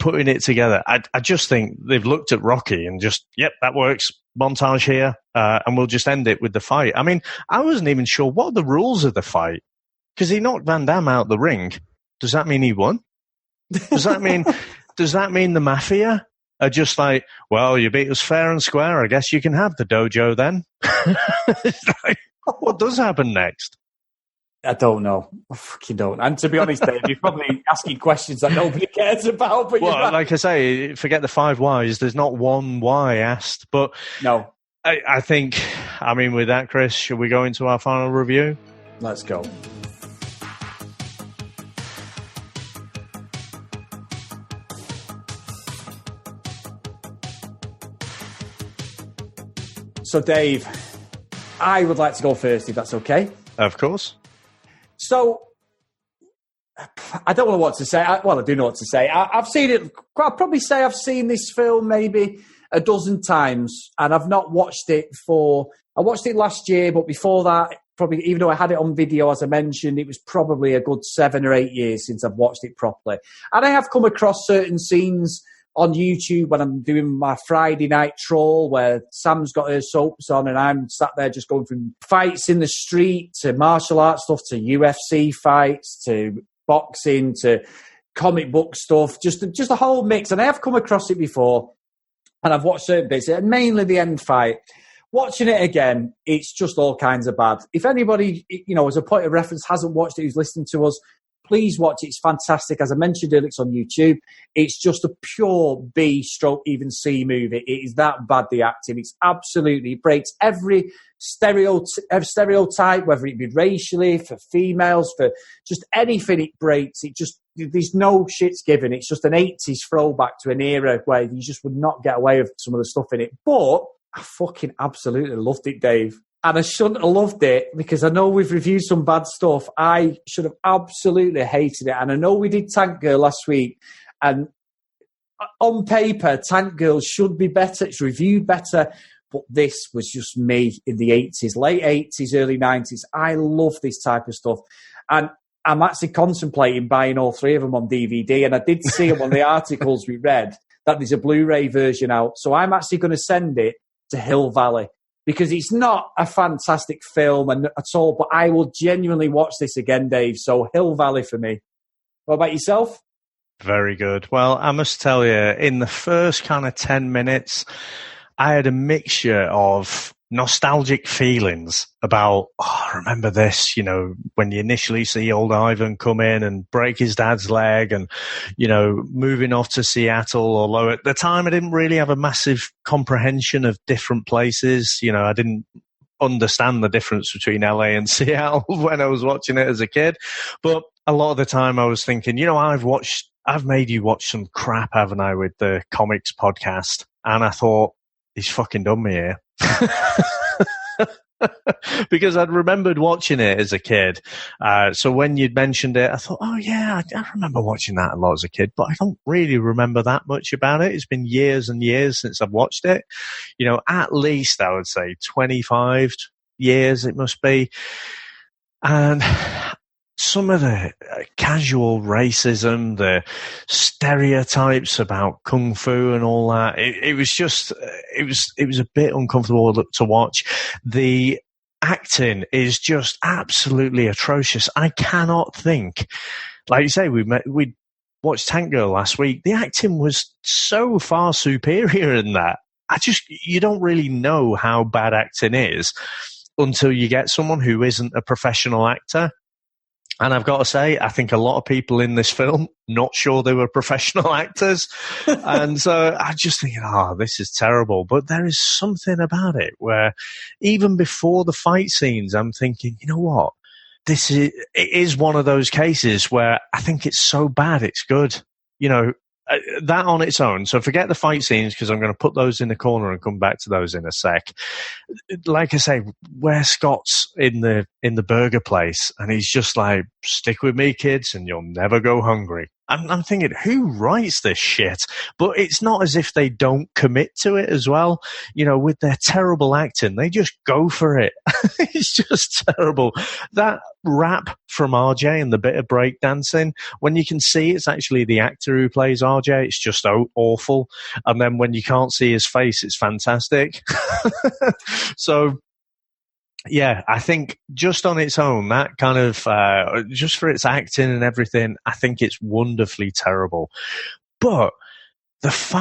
putting it together, I just think they've looked at Rocky and just, yep, that works. Montage here, and we'll just end it with the fight. I mean, I wasn't even sure what are the rules of the fight, because he knocked Van-Damme out the ring. Does that mean he won? Does that mean the Mafia are just like, well, you beat us fair and square, I guess you can have the dojo then? What does happen next? I don't know. I fucking don't. And to be honest, Dave, you're probably asking questions that nobody cares about. But well, like I say, forget the 5 whys. There's not one why asked. But no, I think, with that, Chris, should we go into our final review? Let's go. So, Dave, I would like to go first, if that's okay. Of course. So, I don't know what to say. I do know what to say. I've seen it. I'll probably say I've seen this film maybe a dozen times, and I've not watched it I watched it last year, but before that, probably, even though I had it on video, as I mentioned, it was probably a good 7 or 8 years since I've watched it properly. And I have come across certain scenes on YouTube when I'm doing my Friday night troll where Sam's got her soaps on and I'm sat there just going from fights in the street to martial arts stuff to UFC fights to boxing to comic book stuff, just a whole mix. And I have come across it before and I've watched certain bits, and mainly the end fight. Watching it again, it's just all kinds of bad. If anybody, as a point of reference, hasn't watched it, who's listening to us, please watch it. It's fantastic. As I mentioned earlier, it's on YouTube. It's just a pure B/even C movie. It is that bad, the acting. It breaks every stereotype, whether it be racially, for females, for just anything it breaks. There's no shits given. It's just an 80s throwback to an era where you just would not get away with some of the stuff in it. But I fucking absolutely loved it, Dave. And I shouldn't have loved it because I know we've reviewed some bad stuff. I should have absolutely hated it. And I know we did Tank Girl last week. And on paper, Tank Girl should be better. It's reviewed better. But this was just me in the 80s, late 80s, early 90s. I love this type of stuff. And I'm actually contemplating buying all 3 of them on DVD. And I did see on the articles we read that there's a Blu-ray version out. So I'm actually going to send it to Hill Valley, because it's not a fantastic film at all, but I will genuinely watch this again, Dave. So Hill Valley for me. What about yourself? Very good. Well, I must tell you, in the first kind of 10 minutes, I had a mixture of nostalgic feelings about, I remember this, when you initially see old Ivan come in and break his dad's leg and, moving off to Seattle, although at the time I didn't really have a massive comprehension of different places. I didn't understand the difference between LA and Seattle when I was watching it as a kid. But a lot of the time I was thinking, I've made you watch some crap, haven't I, with the comics podcast? And I thought, he's fucking done me here. Because I'd remembered watching it as a kid. So when you'd mentioned it, I thought, oh yeah, I remember watching that a lot as a kid, but I don't really remember that much about it. It's been years and years since I've watched it. At least I would say 25 years it must be. And some of the casual racism, the stereotypes about kung fu and all that, it was a bit uncomfortable to watch. The acting is just absolutely atrocious. I cannot think, like you say, we watched Tank Girl last week. The acting was so far superior in that. You don't really know how bad acting is until you get someone who isn't a professional actor. And I've got to say, I think a lot of people in this film, not sure they were professional actors. And so I just think, this is terrible. But there is something about it where even before the fight scenes, I'm thinking, you know what? It is one of those cases where I think it's so bad, it's good. You know, that on its own. So forget the fight scenes because I'm going to put those in the corner and come back to those in a sec. Like I say, where Scott's in the burger place and he's just like, stick with me, kids, and you'll never go hungry. I'm thinking, who writes this shit? But it's not as if they don't commit to it as well. You know, with their terrible acting, they just go for it. It's just terrible. That rap from RJ and the bit of breakdancing, when you can see it's actually the actor who plays RJ, it's just awful. And then when you can't see his face, it's fantastic. So, yeah, I think just on its own, that kind of, just for its acting and everything, I think it's wonderfully terrible. But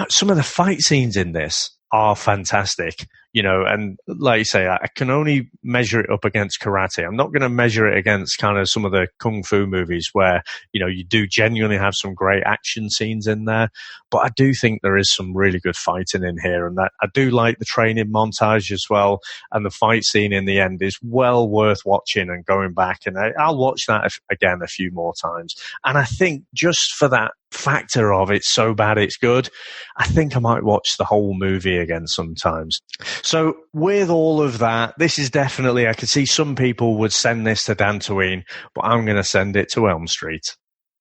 some of the fight scenes in this are fantastic, you know, and like you say, I can only measure it up against karate. I'm not going to measure it against kind of some of the kung fu movies where, you know, you do genuinely have some great action scenes in there. But I do think there is some really good fighting in here, and that I do like the training montage as well. And the fight scene in the end is well worth watching and going back. And I'll watch that again a few more times. And I think just for that factor of it's so bad it's good, I think I might watch the whole movie again sometimes. So with all of that, this is definitely, I could see some people would send this to Dantooine, but I'm going to send it to Elm Street.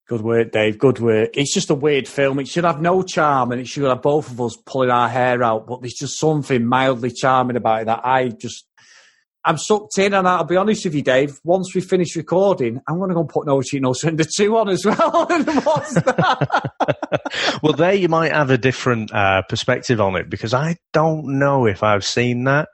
Good work, Dave. Good work. It's just a weird film. It should have no charm, and it should have both of us pulling our hair out, but there's just something mildly charming about it that I'm sucked in, and I'll be honest with you, Dave, once we finish recording, I'm going to go and put No Cheat, No Surrender 2 on as well. What's that? Well, there you might have a different perspective on it, because I don't know if I've seen that.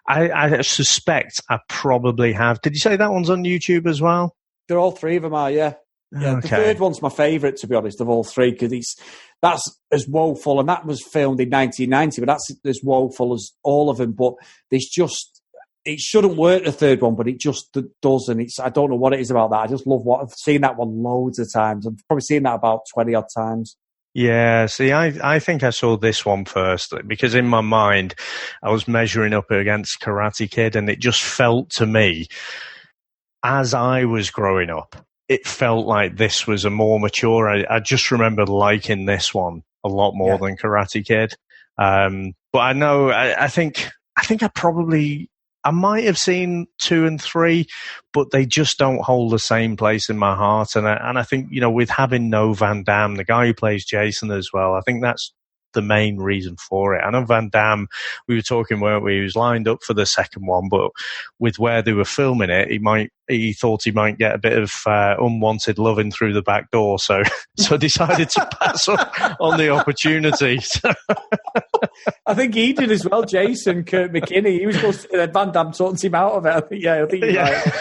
I suspect I probably have. Did you say that one's on YouTube as well? They're all three of them are, yeah. Yeah, okay. The third one's my favourite, to be honest, of all three, because that's as woeful, and that was filmed in 1990, but that's as woeful as all of them. But there's just, it shouldn't work, the third one, but it just does, and I don't know what it is about that. I just love I've seen that one loads of times. I've probably seen that about 20 odd times. Yeah, see, I think I saw this one first, because in my mind, I was measuring up against Karate Kid, and it just felt to me, as I was growing up, it felt like this was a more mature. I just remember liking this one a lot more than Karate Kid. But I know, I think I might have seen 2 and 3, but they just don't hold the same place in my heart. And I think, you know, with having no Van-Damme, the guy who plays Jason as well, I think that's the main reason for it. I know Van-Damme, we were talking, weren't we? He was lined up for the second one, but with where they were filming it, he thought he might get a bit of unwanted loving through the back door, so decided to pass on the opportunity. I think he did as well, Jason, Kurt McKinney. He was supposed to, Van Damme talked him out of it. I think you're right.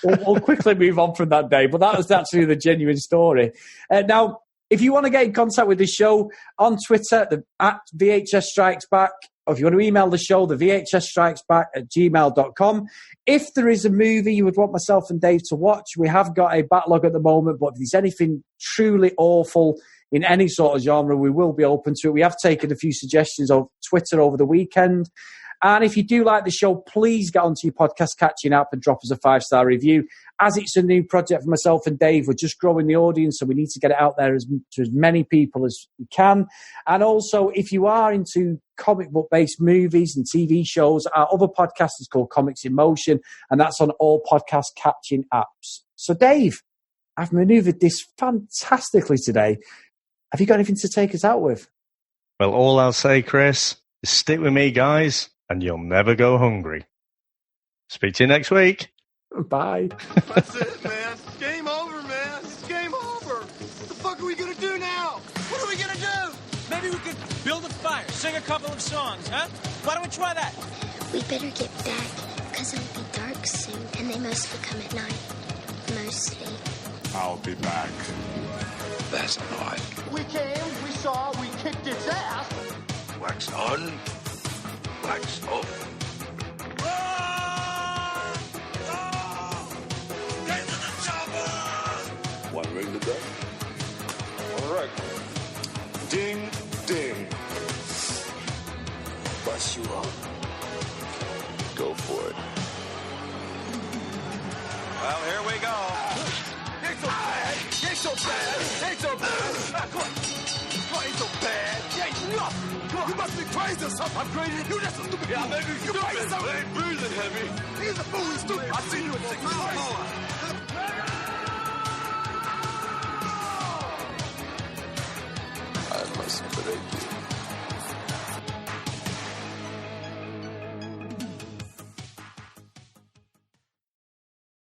We'll quickly move on from that day, but that was actually the genuine story. Now, if you want to get in contact with the show on Twitter, at VHS Strikes Back, or if you want to email the show, the VHS Strikes Back @gmail.com. If there is a movie you would want myself and Dave to watch, we have got a backlog at the moment, but if there's anything truly awful in any sort of genre, we will be open to it. We have taken a few suggestions of Twitter over the weekend. And if you do like the show, please get onto your podcast catching app and drop us a 5-star review. As it's a new project for myself and Dave, we're just growing the audience, so we need to get it out there to as many people as we can. And also, if you are into comic book-based movies and TV shows, our other podcast is called Comics in Motion, and that's on all podcast catching apps. So, Dave, I've manoeuvred this fantastically today. Have you got anything to take us out with? Well, all I'll say, Chris, is stick with me, guys, and you'll never go hungry. Speak to you next week. Bye. That's it, man. It's game over, man. It's game over. What the fuck are we gonna do now? What are we gonna do? Maybe we could build a fire, sing a couple of songs, huh? Why don't we try that? We better get back, because it'll be dark soon, and they mostly come at night. Mostly. I'll be back. That's not. We came, we saw, we kicked its ass. Wax on, wax off. Get to the chopper! ring the bell? All right. Ding, ding. Bust you up. Go for it. Well, here we go. Ain't so bad. Ain't so bad. Ain't so bad. Come on. Ain't so bad. Ain't nothing. You must be crazy or something. I'm crazy. You just a stupid fool. Yeah, maybe you're crazy. I ain't breathing heavy. He's a fool. He's stupid. I seen you at 6.